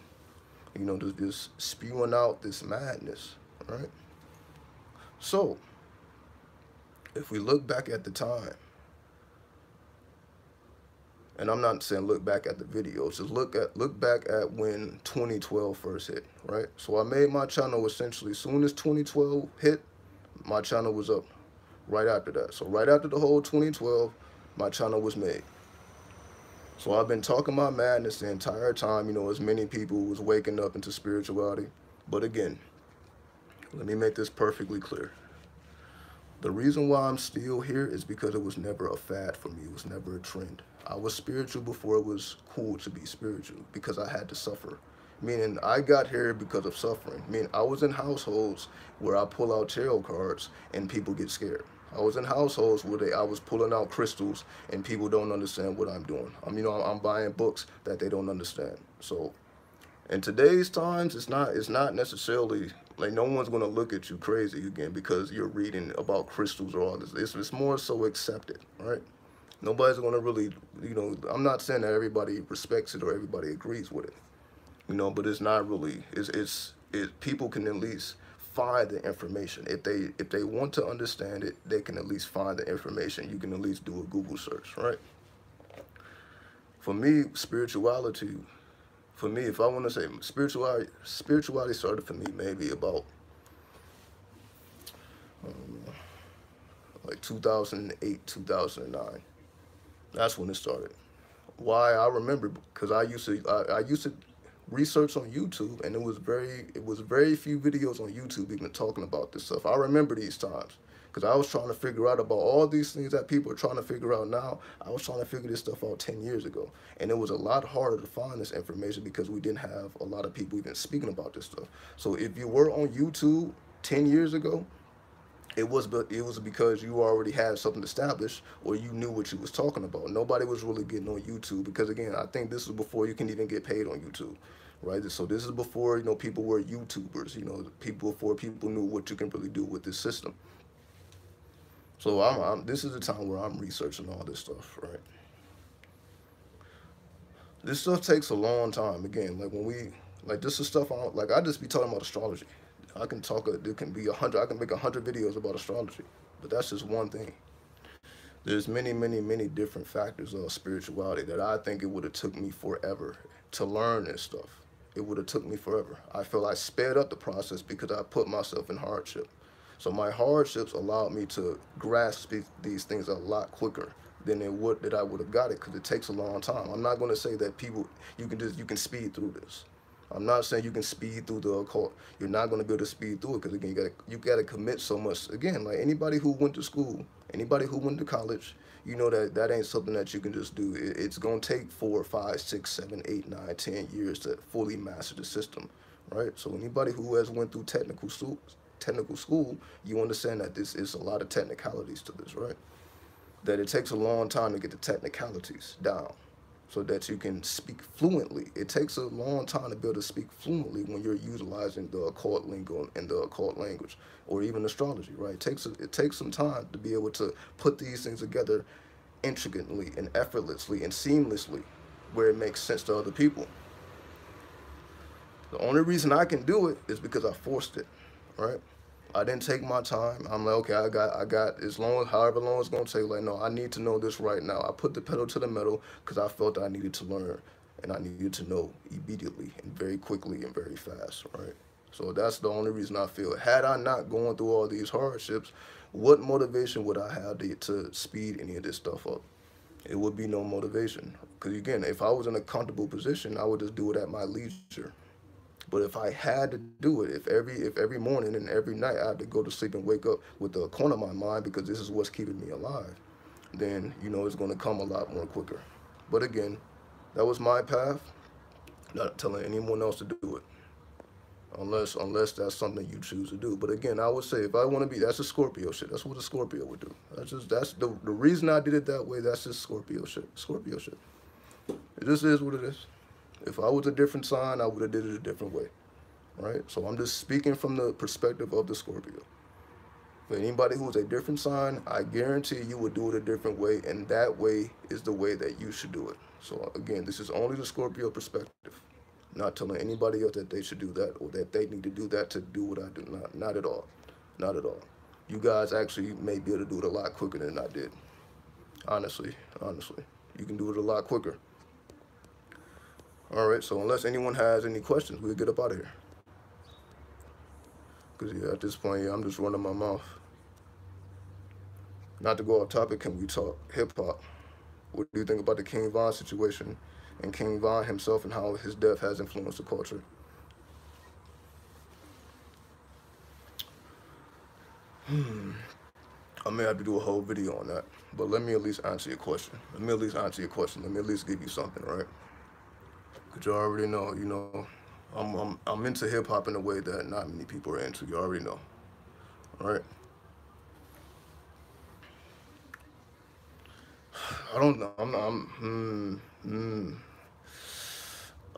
you know, just spewing out this madness, right? So if we look back at the time, and I'm not saying look back at the videos, just look back at when 2012 first hit, right? So I made my channel essentially as soon as 2012 hit, my channel was up right after that. So right after the whole 2012, my channel was made. So I've been talking my madness the entire time, you know, as many people was waking up into spirituality. But again, let me make this perfectly clear. The reason why I'm still here is because it was never a fad for me. It was never a trend. I was spiritual before it was cool to be spiritual, because I had to suffer. Meaning I got here because of suffering. Meaning I was in households where I pull out tarot cards and people get scared. I was in households where I was pulling out crystals and people don't understand what I'm doing. I'm buying books that they don't understand. So in today's times, it's not necessarily like no one's going to look at you crazy again because you're reading about crystals or all this. It's more so accepted, right? Nobody's going to really, you know, I'm not saying that everybody respects it or everybody agrees with it, you know, but it's not really, people can at least find the information. If they want to understand it, they can at least find the information. You can at least do a Google search, right? For me, spirituality, for me, if I want to say spirituality started for me maybe about like 2008, 2009. That's when it started. Why I remember, because I used to research on YouTube, and it was very few videos on YouTube even talking about this stuff. I remember these times because I was trying to figure out about all these things that people are trying to figure out now. I was trying to figure this stuff out 10 years ago, and it was a lot harder to find this information because we didn't have a lot of people even speaking about this stuff. So if you were on YouTube 10 years ago, it was because you already had something established or you knew what you was talking about. Nobody was really getting on YouTube because, again, I think this is before you can even get paid on YouTube, right? So this is before, you know, people were YouTubers, you know, before people knew what you can really do with this system. So this is the time where I'm researching all this stuff, right? This stuff takes a long time. Again, this is stuff I just be talking about astrology. I can talk, there can be 100, I can make 100 videos about astrology, but that's just one thing. There's many, many, many different factors of spirituality that I think it would have took me forever to learn this stuff. It would have took me forever. I feel I sped up the process because I put myself in hardship. So my hardships allowed me to grasp these things a lot quicker than I would have got it, because it takes a long time. I'm not going to say that you can speed through this. I'm not saying you can speed through the occult. You're not going to be able to speed through it because, again, you got to commit so much. Again, like anybody who went to school, anybody who went to college, you know that ain't something that you can just do. It's going to take 4, 5, 6, 7, 8, 9, 10 years to fully master the system, right? So anybody who has went through technical school, you understand that this is a lot of technicalities to this, right? That it takes a long time to get the technicalities down, so that you can speak fluently. It takes a long time to be able to speak fluently when you're utilizing the occult lingo and the occult language, or even astrology, right? It takes some time to be able to put these things together intricately and effortlessly and seamlessly where it makes sense to other people. The only reason I can do it is because I forced it, right? I didn't take my time. I'm like, okay, I got however long it's gonna take. Like, no, I need to know this right now. I put the pedal to the metal because I felt that I needed to learn, and I needed to know immediately and very quickly and very fast, right? So that's the only reason I feel. Had I not gone through all these hardships, what motivation would I have to speed any of this stuff up? It would be no motivation. Because, again, if I was in a comfortable position, I would just do it at my leisure. But if I had to do it, if every morning and every night I had to go to sleep and wake up with the corner of my mind because this is what's keeping me alive, then, you know, it's going to come a lot more quicker. But again, that was my path. Not telling anyone else to do it. unless that's something you choose to do. But again, I would say if I want to be, that's a Scorpio shit. That's what a Scorpio would do. That's the reason I did it that way. That's just Scorpio shit. Scorpio shit. It just is what it is. If I was a different sign, I would have did it a different way, right? So I'm just speaking from the perspective of the Scorpio. For anybody who's a different sign, I guarantee you would do it a different way, and that way is the way that you should do it. So again, this is only the Scorpio perspective. Not telling anybody else that they should do that or that they need to do that to do what I do. Not at all. Not at all. You guys actually may be able to do it a lot quicker than I did. Honestly. You can do it a lot quicker. All right, so unless anyone has any questions, we'll get up out of here. Because, yeah, at this point, yeah, I'm just running my mouth. Not to go off topic, can we talk hip-hop? What do you think about the King Von situation and King Von himself and how his death has influenced the culture? I may have to do a whole video on that, but let me at least answer your question. Let me at least give you something, right? Because you already know, I'm into hip hop in a way that not many people are into. You already know, right? I don't know.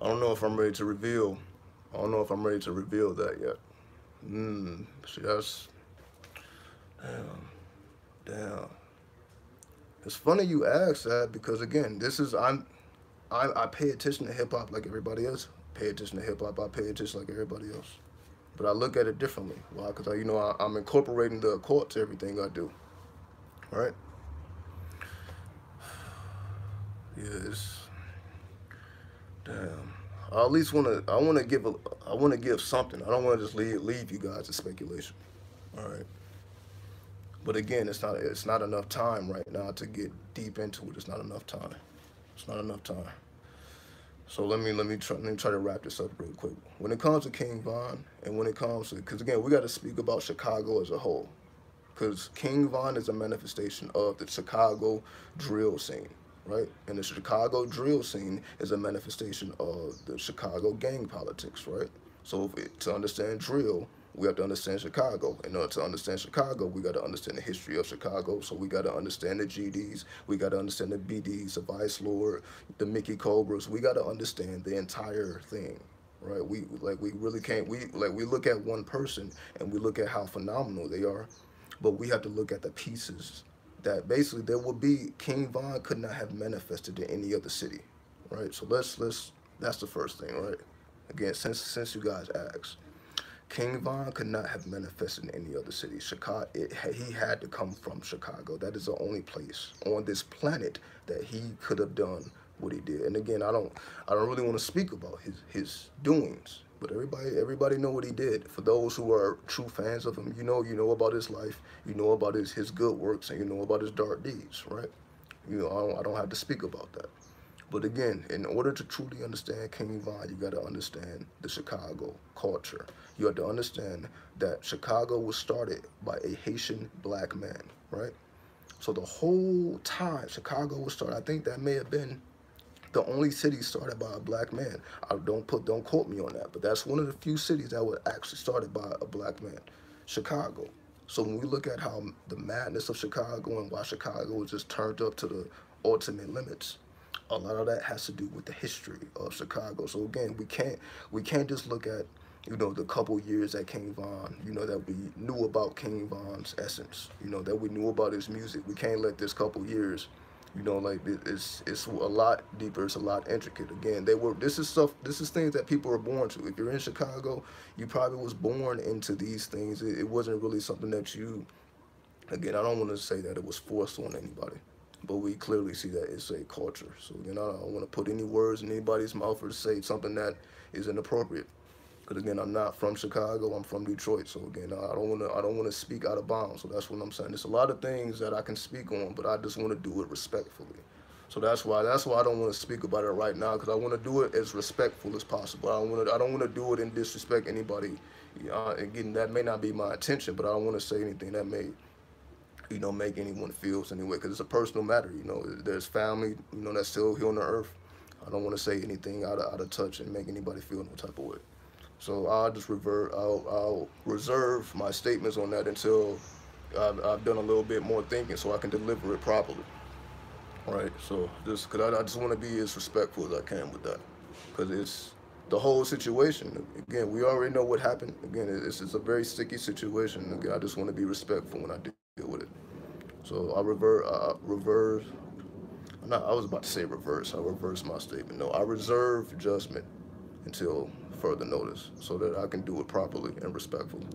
I don't know if I'm ready to reveal. I don't know if I'm ready to reveal that yet. See, that's damn. It's funny you ask that because again, I pay attention to hip hop like everybody else. Pay attention to hip hop. I pay attention like everybody else. But I look at it differently. Why? Because I'm incorporating the occult to everything I do. Right? Yeah, it's damn. I at least I want to give something. I don't want to just leave you guys to speculation. All right. But again, it's not enough time right now to get deep into it. It's not enough time. It's not enough time. So let me try to wrap this up real quick. When it comes to King Von, and when it comes to, because again, we got to speak about Chicago as a whole, because King Von is a manifestation of the Chicago drill scene, right? And the Chicago drill scene is a manifestation of the Chicago gang politics, right? So to understand drill, we have to understand Chicago. In order to understand Chicago, we got to understand the history of Chicago. So we got to understand the GDs. We got to understand the BDs, the Vice Lord, the Mickey Cobras. We got to understand the entire thing, right? We really can't. We look at one person and we look at how phenomenal they are, but we have to look at the pieces that basically there will be. King Von could not have manifested in any other city, right? So let's that's the first thing, right? Again, since you guys asked. King Von could not have manifested in any other city. Chicago, he had to come from Chicago. That is the only place on this planet that he could have done what he did. And again, I don't really want to speak about his doings, but everybody know what he did. For those who are true fans of him, you know about his life, you know about his good works, and you know about his dark deeds, right? I don't have to speak about that. But again, in order to truly understand King Von, you got to understand the Chicago culture. You have to understand that Chicago was started by a Haitian black man, right? So the whole time Chicago was started, I think that may have been the only city started by a black man. Don't quote me on that, but that's one of the few cities that were actually started by a black man, Chicago. So when we look at how the madness of Chicago and why Chicago was just turned up to the ultimate limits, a lot of that has to do with the history of Chicago. So again, we can't just look at the couple years that King Von, that we knew about King Von's essence, that we knew about his music. We can't let this couple years, it's a lot deeper, it's a lot intricate. Again, this is things that people are born to. If you're in Chicago, you probably was born into these things. It wasn't really something that again, I don't want to say that it was forced on anybody, but we clearly see that it's a culture. So again, I don't want to put any words in anybody's mouth or say something that is inappropriate. Because again, I'm not from Chicago. I'm from Detroit. So again, I don't want to speak out of bounds. So that's what I'm saying. There's a lot of things that I can speak on, but I just want to do it respectfully. So that's why I don't want to speak about it right now, because I want to do it as respectful as possible. I don't want to do it and disrespect anybody. Again, that may not be my intention, but I don't want to say anything that may make anyone feel anyway, because it's a personal matter. There's family, that's still here on the earth. I don't want to say anything out of touch and make anybody feel no type of way. So I'll reserve my statements on that until I've done a little bit more thinking, so I can deliver it properly. Right. So just because I just want to be as respectful as I can with that, because it's the whole situation. Again, we already know what happened. Again, it's a very sticky situation. Again, I just want to be respectful when I deal with it. So reverse. I was about to say reverse. I reverse my statement. No, I reserve judgment until further notice, so that I can do it properly and respectfully.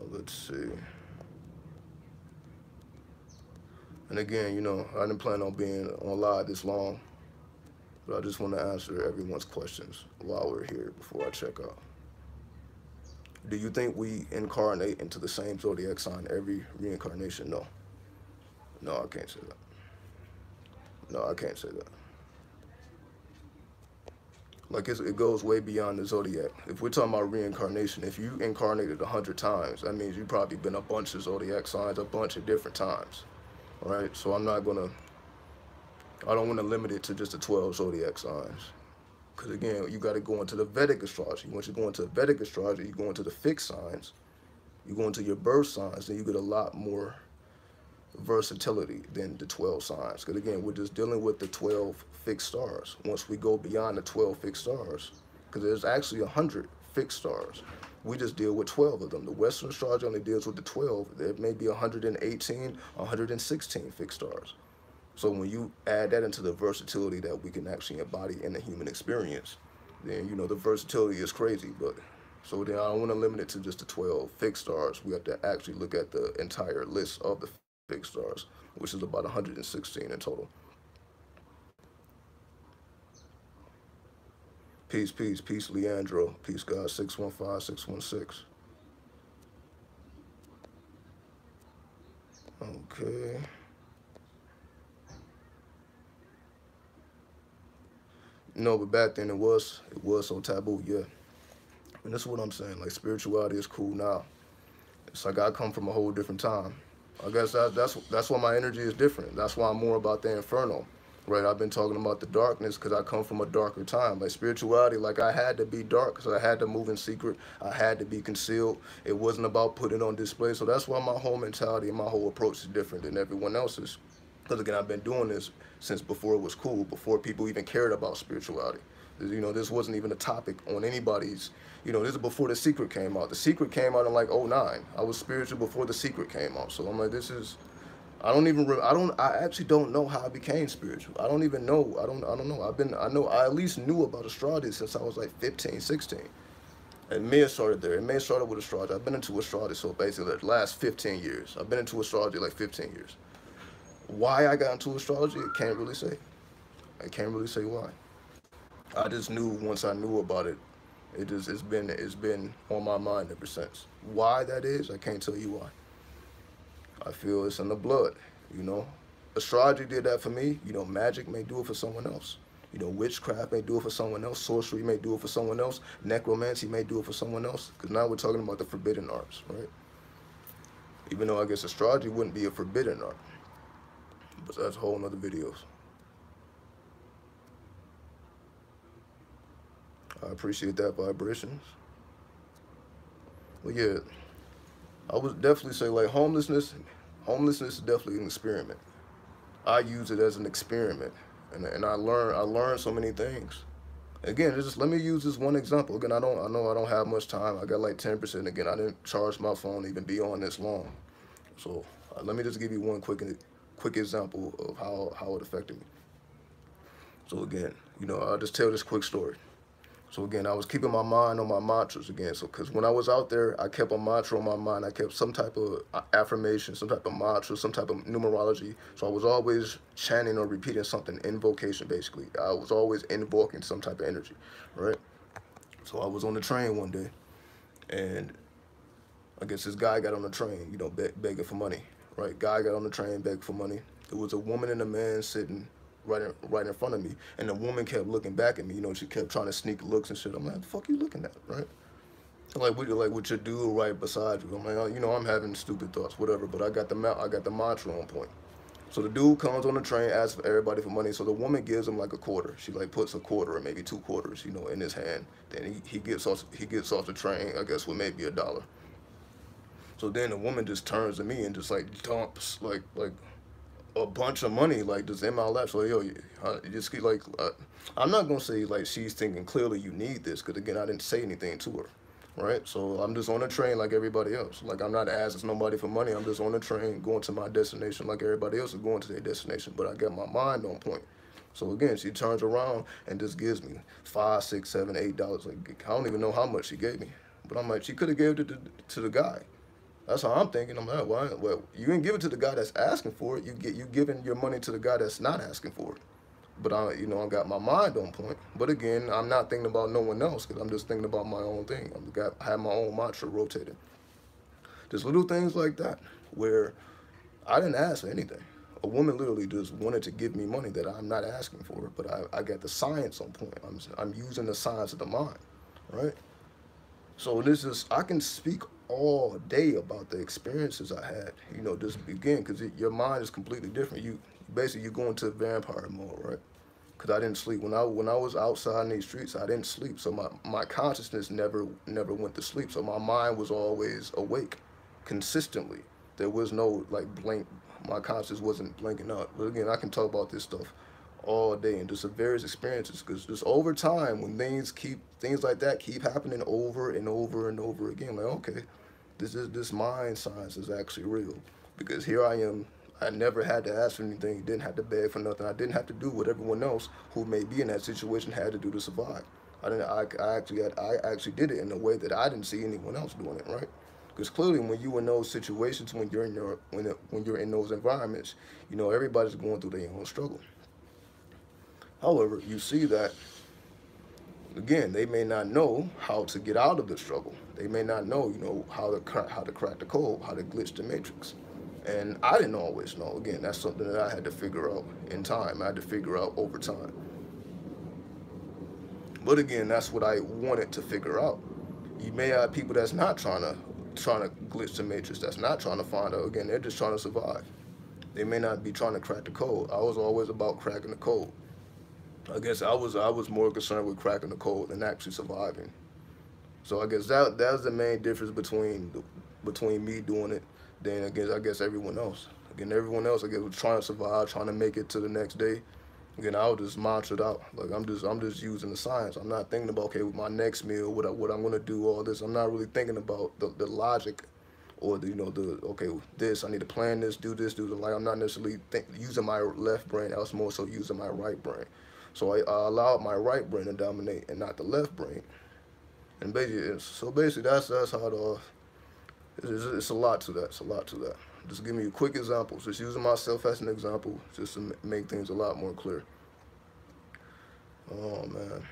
Let's see. And again, I didn't plan on being on live this long, but I just want to answer everyone's questions while we're here before I check out. Do you think we incarnate into the same zodiac sign every reincarnation? No. No, I can't say that. No, I can't say that. Like it goes way beyond the zodiac. If we're talking about reincarnation, if you incarnated 100 times, that means you've probably been a bunch of zodiac signs a bunch of different times, right? So I don't want to limit it to just the 12 zodiac signs. Because again, you got to go into the Vedic astrology. Once you go into Vedic astrology, you go into the fixed signs, you go into your birth signs, then you get a lot more versatility than the 12 signs. Because again, we're just dealing with the 12 fixed stars. Once we go beyond the 12 fixed stars, because there's actually 100 fixed stars, we just deal with 12 of them. The Western astrology only deals with the 12. There may be 118, 116 fixed stars. So when you add that into the versatility that we can actually embody in the human experience, then the versatility is crazy. But so then I don't want to limit it to just the 12 fixed stars. We have to actually look at the entire list of the fixed stars, which is about 116 in total. Peace, Leandro. Peace, guys. 615-616. Okay. No, but back then it was so taboo, yeah. And that's what I'm saying. Like spirituality is cool now. It's like I come from a whole different time. I guess that's why my energy is different. That's why I'm more about the inferno, right? I've been talking about the darkness because I come from a darker time. Like spirituality, like I had to be dark because I had to move in secret. I had to be concealed. It wasn't about putting it on display. So that's why my whole mentality and my whole approach is different than everyone else's. Because again, I've been doing this since before it was cool, before people even cared about spirituality. This wasn't even a topic on anybody's, this is before The Secret came out. The Secret came out in like '09. I was spiritual before The Secret came out. So I'm like, I actually don't know how I became spiritual. I don't even know. I don't know. I at least knew about astrology since I was like 15, 16. It may have started there. It may have started with astrology. I've been into astrology, so basically the last 15 years. I've been into astrology like 15 years. Why I got into astrology, I can't really say. I can't really say why. I just knew once I knew about it, it's been on my mind ever since. Why that is, I can't tell you why. I feel it's in the blood, Astrology did that for me. Magic may do it for someone else. Witchcraft may do it for someone else. Sorcery may do it for someone else. Necromancy may do it for someone else. Because now we're talking about the forbidden arts, right? Even though I guess astrology wouldn't be a forbidden art. But that's a whole nother videos. I appreciate that vibrations. Well, yeah, I would definitely say like homelessness is definitely an experiment. I use it as an experiment, and I learned so many things. Again, just let me use this one example. Again, I know I don't have much time. I got like 10%. Again, I didn't charge my phone to even be on this long. So let me just give you one quick example of how it affected me. So again, I'll just tell this quick story. So again, I was keeping my mind on my mantras again. So because when I was out there, I kept a mantra on my mind. I kept some type of affirmation, some type of mantra, some type of numerology. So I was always chanting or repeating something, invocation basically. I was always invoking some type of energy, right? So I was on the train one day, and I guess this guy got on the train, begging for money, right? Guy got on the train, begging for money. There was a woman and a man sitting right in front of me, and the woman kept looking back at me. She kept trying to sneak looks and shit. I'm like, the fuck you looking at, right? Like with your dude right beside you. I'm like, I'm having stupid thoughts, whatever. But I got the mantra on point. So the dude comes on the train, asks for everybody for money. So the woman gives him like a quarter. She like puts a quarter or maybe 2 quarters, you know, in his hand. Then he gets off the train, I guess, with maybe $1. So then the woman just turns to me and just like dumps like a bunch of money like just in my lap. So yo, you just keep like I'm not gonna say like she's thinking clearly you need this, because again I didn't say anything to her. Right, so I'm just on the train like everybody else. Like I'm not asking nobody for money. I'm just on the train going to my destination like everybody else is going to their destination. But I got my mind on point. So again, she turns around and just gives me $5, $6, $7, $8. Like I don't even know how much she gave me, but I'm like she could have gave it to the guy. That's how I'm thinking. I'm like, well, you didn't give it to the guy that's asking for it. You giving your money to the guy that's not asking for it. But I got my mind on point. But again, I'm not thinking about no one else, because I'm just thinking about my own thing. I have my own mantra rotating. There's little things like that where I didn't ask for anything. A woman literally just wanted to give me money that I'm not asking for, but I got the science on point. I'm using the science of the mind, right? So I can speak all day about the experiences I had, just again, because your mind is completely different. You go into vampire mode, right? Because I didn't sleep. When I was outside in these streets, I didn't sleep. So my consciousness never went to sleep. So my mind was always awake consistently. There was no like blink. My consciousness wasn't blinking out. But again, I can talk about this stuff all day and just the various experiences, because just over time, when things like that keep happening over and over and over again, like, okay, this mind science is actually real, because here I am. I never had to ask for anything, didn't have to beg for nothing. I didn't have to do what everyone else who may be in that situation had to do to survive. I actually did it in a way that I didn't see anyone else doing it, right? Because clearly, when you're in those situations, when you're in those environments, everybody's going through their own struggle. However, you see that, again, they may not know how to get out of the struggle. They may not know, how to crack the code, how to glitch the matrix. And I didn't always know. Again, that's something that I had to figure out in time. I had to figure out over time. But again, that's what I wanted to figure out. You may have people that's not trying to glitch the matrix, that's not trying to find out. Again, they're just trying to survive. They may not be trying to crack the code. I was always about cracking the code. I guess I was more concerned with cracking the code than actually surviving. So I guess that's the main difference between me doing it than I guess everyone else. Again, everyone else, I guess, was trying to survive, trying to make it to the next day. Again, I was just mantraed out. Like I'm just using the science. I'm not thinking about, okay, with my next meal, what I'm gonna do, all this. I'm not really thinking about the logic, or okay, this I need to plan this, do this, do that. Like I'm not necessarily using my left brain. I was more so using my right brain. So I allowed my right brain to dominate and not the left brain. And basically that's how it's a lot to that. It's a lot to that. Just give me a quick example. Just using myself as an example, just to make things a lot more clear. Oh man,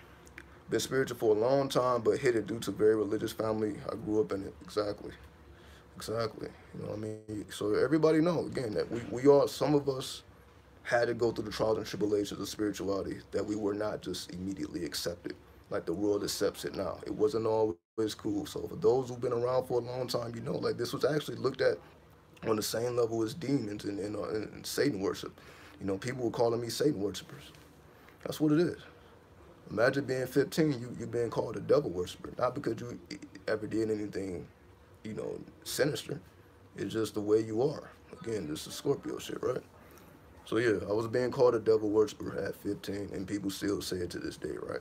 been spiritual for a long time, but hit it due to very religious family. I grew up in it. Exactly. You know what I mean? So everybody know again that we all, some of us had to go through the trials and tribulations of spirituality, that we were not just immediately accepted like the world accepts it now. It wasn't always cool. So for those who've been around for a long time, like this was actually looked at on the same level as demons and Satan worship. People were calling me Satan worshipers. That's what it is. Imagine being 15, you being called a devil worshiper, not because you ever did anything, sinister. It's just the way you are. Again, this is Scorpio shit, right? So yeah, I was being called a devil worshiper at 15, and people still say it to this day, right?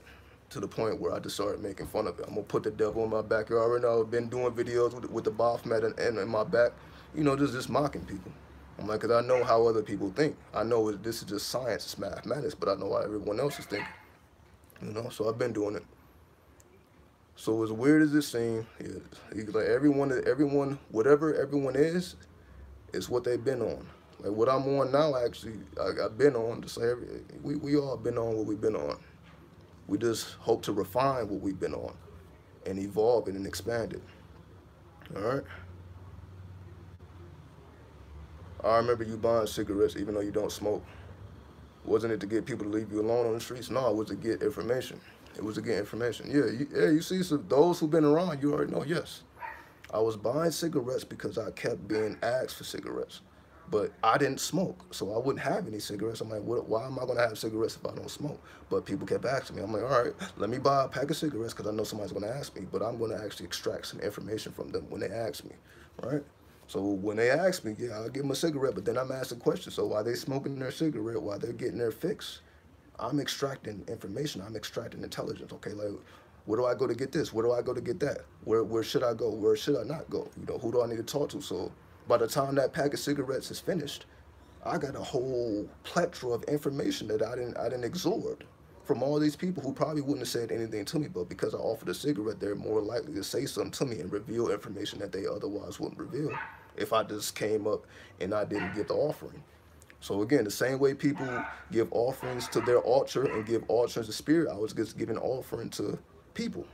To the point where I just started making fun of it. I'm gonna put the devil in my backyard right now. I've been doing videos with the bath mat and in my back, just mocking people. I'm like, cause I know how other people think. I know this is just science, it's mathematics, but I know how everyone else is thinking. So I've been doing it. So as weird as it seems, like everyone, whatever everyone is what they've been on. Like what I'm on now, actually, I've been on. Just like we all been on what we've been on. We just hope to refine what we've been on and evolve it and expand it. All right. I remember you buying cigarettes even though you don't smoke. Wasn't it to get people to leave you alone on the streets? No, it was to get information. It was to get information. Yeah, you see, so those who've been around, you already know, yes. I was buying cigarettes because I kept being asked for cigarettes. But I didn't smoke, so I wouldn't have any cigarettes. I'm like, why am I gonna have cigarettes if I don't smoke? But people kept asking me. I'm like, all right, let me buy a pack of cigarettes because I know somebody's gonna ask me. But I'm gonna actually extract some information from them when they ask me, right? So when they ask me, yeah, I'll give them a cigarette, but then I'm asking questions. So while they smoking their cigarette, while they're getting their fix, I'm extracting information. I'm extracting intelligence. Okay, like, where do I go to get this? Where do I go to get that? Where should I go? Where should I not go? You know, who do I need to talk to? So by the time that pack of cigarettes is finished, I got a whole plethora of information that I didn't absorb from all these people who probably wouldn't have said anything to me, but because I offered a cigarette, they're more likely to say something to me and reveal information that they otherwise wouldn't reveal if I just came up and I didn't get the offering. So again, the same way people give offerings to their altar and give offerings to spirit, I was just giving offering to people.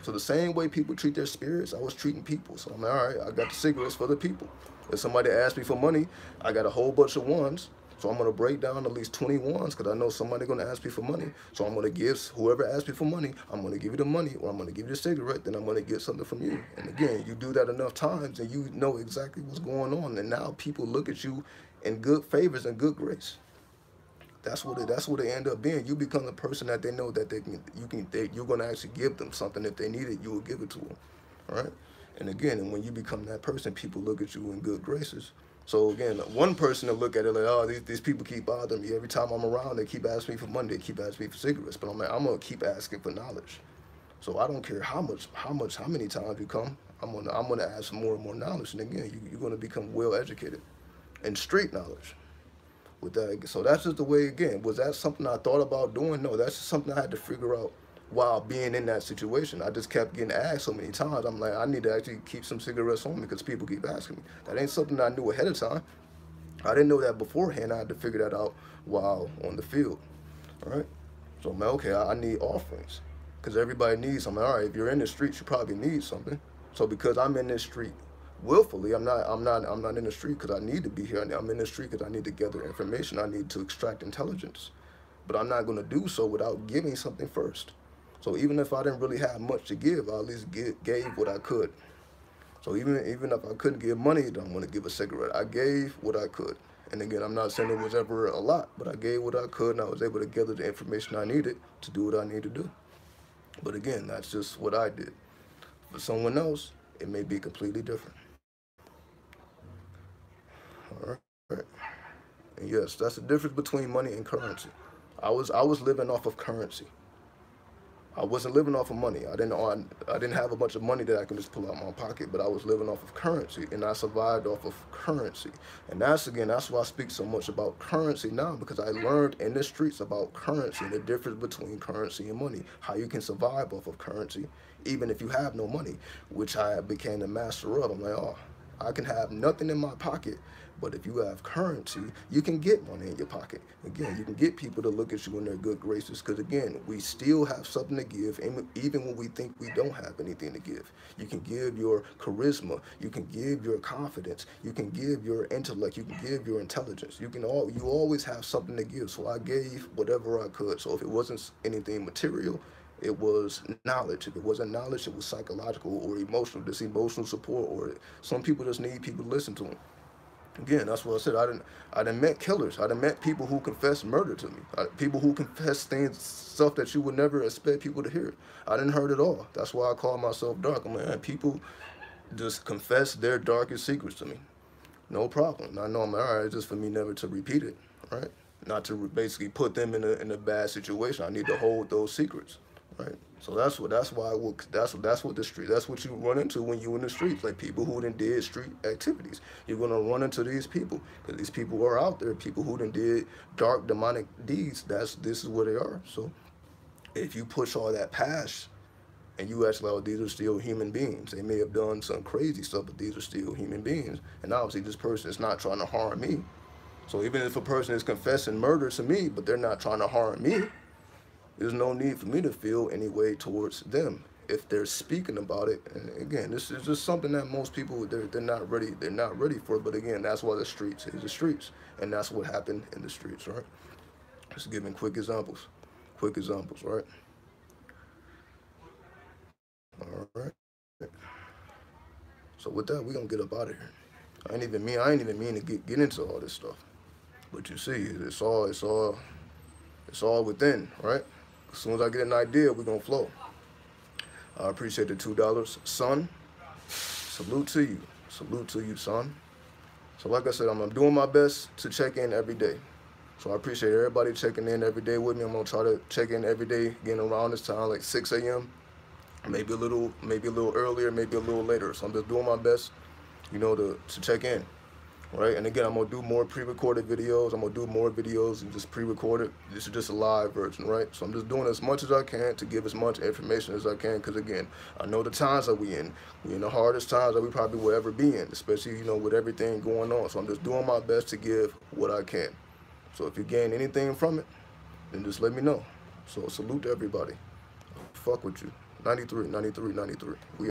So the same way people treat their spirits, I was treating people. So I'm like, all right, I got the cigarettes for the people. If somebody asks me for money, I got a whole bunch of ones. So I'm gonna break down at least 20 ones because I know somebody gonna ask me for money. So I'm gonna give whoever asks me for money, I'm gonna give you the money, or I'm gonna give you the cigarette, then I'm gonna get something from you. And again, you do that enough times and you know exactly what's going on. And now people look at you in good favors and good grace. That's what it end up being. You become the person that they know that you're gonna actually give them something. If they need it, you will give it to them, all right? And again, and when you become that person, people look at you in good graces. So again, one person will look at it like, oh, these people keep bothering me. Every time I'm around, they keep asking me for money, they keep asking me for cigarettes. But I'm like, I'm gonna keep asking for knowledge. So I don't care how many times you come, I'm gonna ask for more and more knowledge. And again, you're gonna become well educated in street knowledge with that. So that's just the way. Again, was that something I thought about doing? No, that's just something I had to figure out while being in that situation. I just kept getting asked so many times. I'm like, I need to actually keep some cigarettes on me because people keep asking me. That ain't something I knew ahead of time. I didn't know that beforehand. I had to figure that out while on the field. All right. So man, okay, I need offerings because everybody needs something. All right, if you're in the streets, you probably need something. So because I'm in this street willfully, I'm not in the street because I need to be here. I'm in the street because I need to gather information. I need to extract intelligence, but I'm not going to do so without giving something first. So even if I didn't really have much to give, I at least gave what I could. So even if I couldn't give money, then I'm going to give a cigarette. I gave what I could. And again, I'm not saying it was ever a lot, but I gave what I could, and I was able to gather the information I needed to do what I need to do. But again, that's just what I did. For someone else, it may be completely different. All right. And yes, that's the difference between money and currency. I was living off of currency. I wasn't living off of money. I didn't have a bunch of money that I can just pull out my pocket, but I was living off of currency, and I survived off of currency. And that's why I speak so much about currency now, because I learned in the streets about currency and the difference between currency and money, how you can survive off of currency, even if you have no money, which I became the master of. I'm like, oh, I can have nothing in my pocket, but if you have currency, you can get money in your pocket. Again, you can get people to look at you in their good graces because, again, we still have something to give, even when we think we don't have anything to give. You can give your charisma. You can give your confidence. You can give your intellect. You can give your intelligence. You always have something to give. So I gave whatever I could. So if it wasn't anything material, it was knowledge. If it wasn't knowledge, it was psychological or emotional, this emotional support, or some people just need people to listen to them. Again, that's what I said. I done met killers. I done met people who confess murder to me. People who confess things, stuff that you would never expect people to hear. I didn't heard it all. That's why I call myself dark. I'm like, man, people just confess their darkest secrets to me. No problem. I know I'm like, all right, it's just for me never to repeat it, right? Not to basically put them in a bad situation. I need to hold those secrets, right? So that's what the street, that's what you run into when you in the streets, like people who done did street activities. You're gonna run into these people because these people are out there. People who done did dark demonic deeds. This is where they are. So if you push all that past and you actually, oh, these are still human beings. They may have done some crazy stuff, but these are still human beings. And obviously, this person is not trying to harm me. So even if a person is confessing murder to me, but they're not trying to harm me, there's no need for me to feel any way towards them if they're speaking about it. And again, this is just something that most people they're not ready. They're not ready for. But again, that's why the streets is the streets, and that's what happened in the streets, right? Just giving quick examples, right? All right. So with that, we're gonna get up out of here. I ain't even mean to get into all this stuff. But you see, it's all within, right? As soon as I get an idea, we're gonna flow. I appreciate the $2, son. Salute to you. Salute to you, son. So like I said, I'm doing my best to check in every day. So I appreciate everybody checking in every day with me. I'm gonna try to check in every day, getting around this time, like 6 a.m. Maybe a little earlier, maybe a little later. So I'm just doing my best, you know, to check in. Right, and again, I'm gonna do more pre-recorded videos. I'm gonna do more videos and just pre-recorded. This is just a live version, right? So I'm just doing as much as I can to give as much information as I can, because again, I know the times that we in. We in the hardest times that we probably will ever be in, especially, you know, with everything going on. So I'm just doing my best to give what I can. So if you gain anything from it, then just let me know. So salute to everybody. Fuck with you. 93, 93, 93. We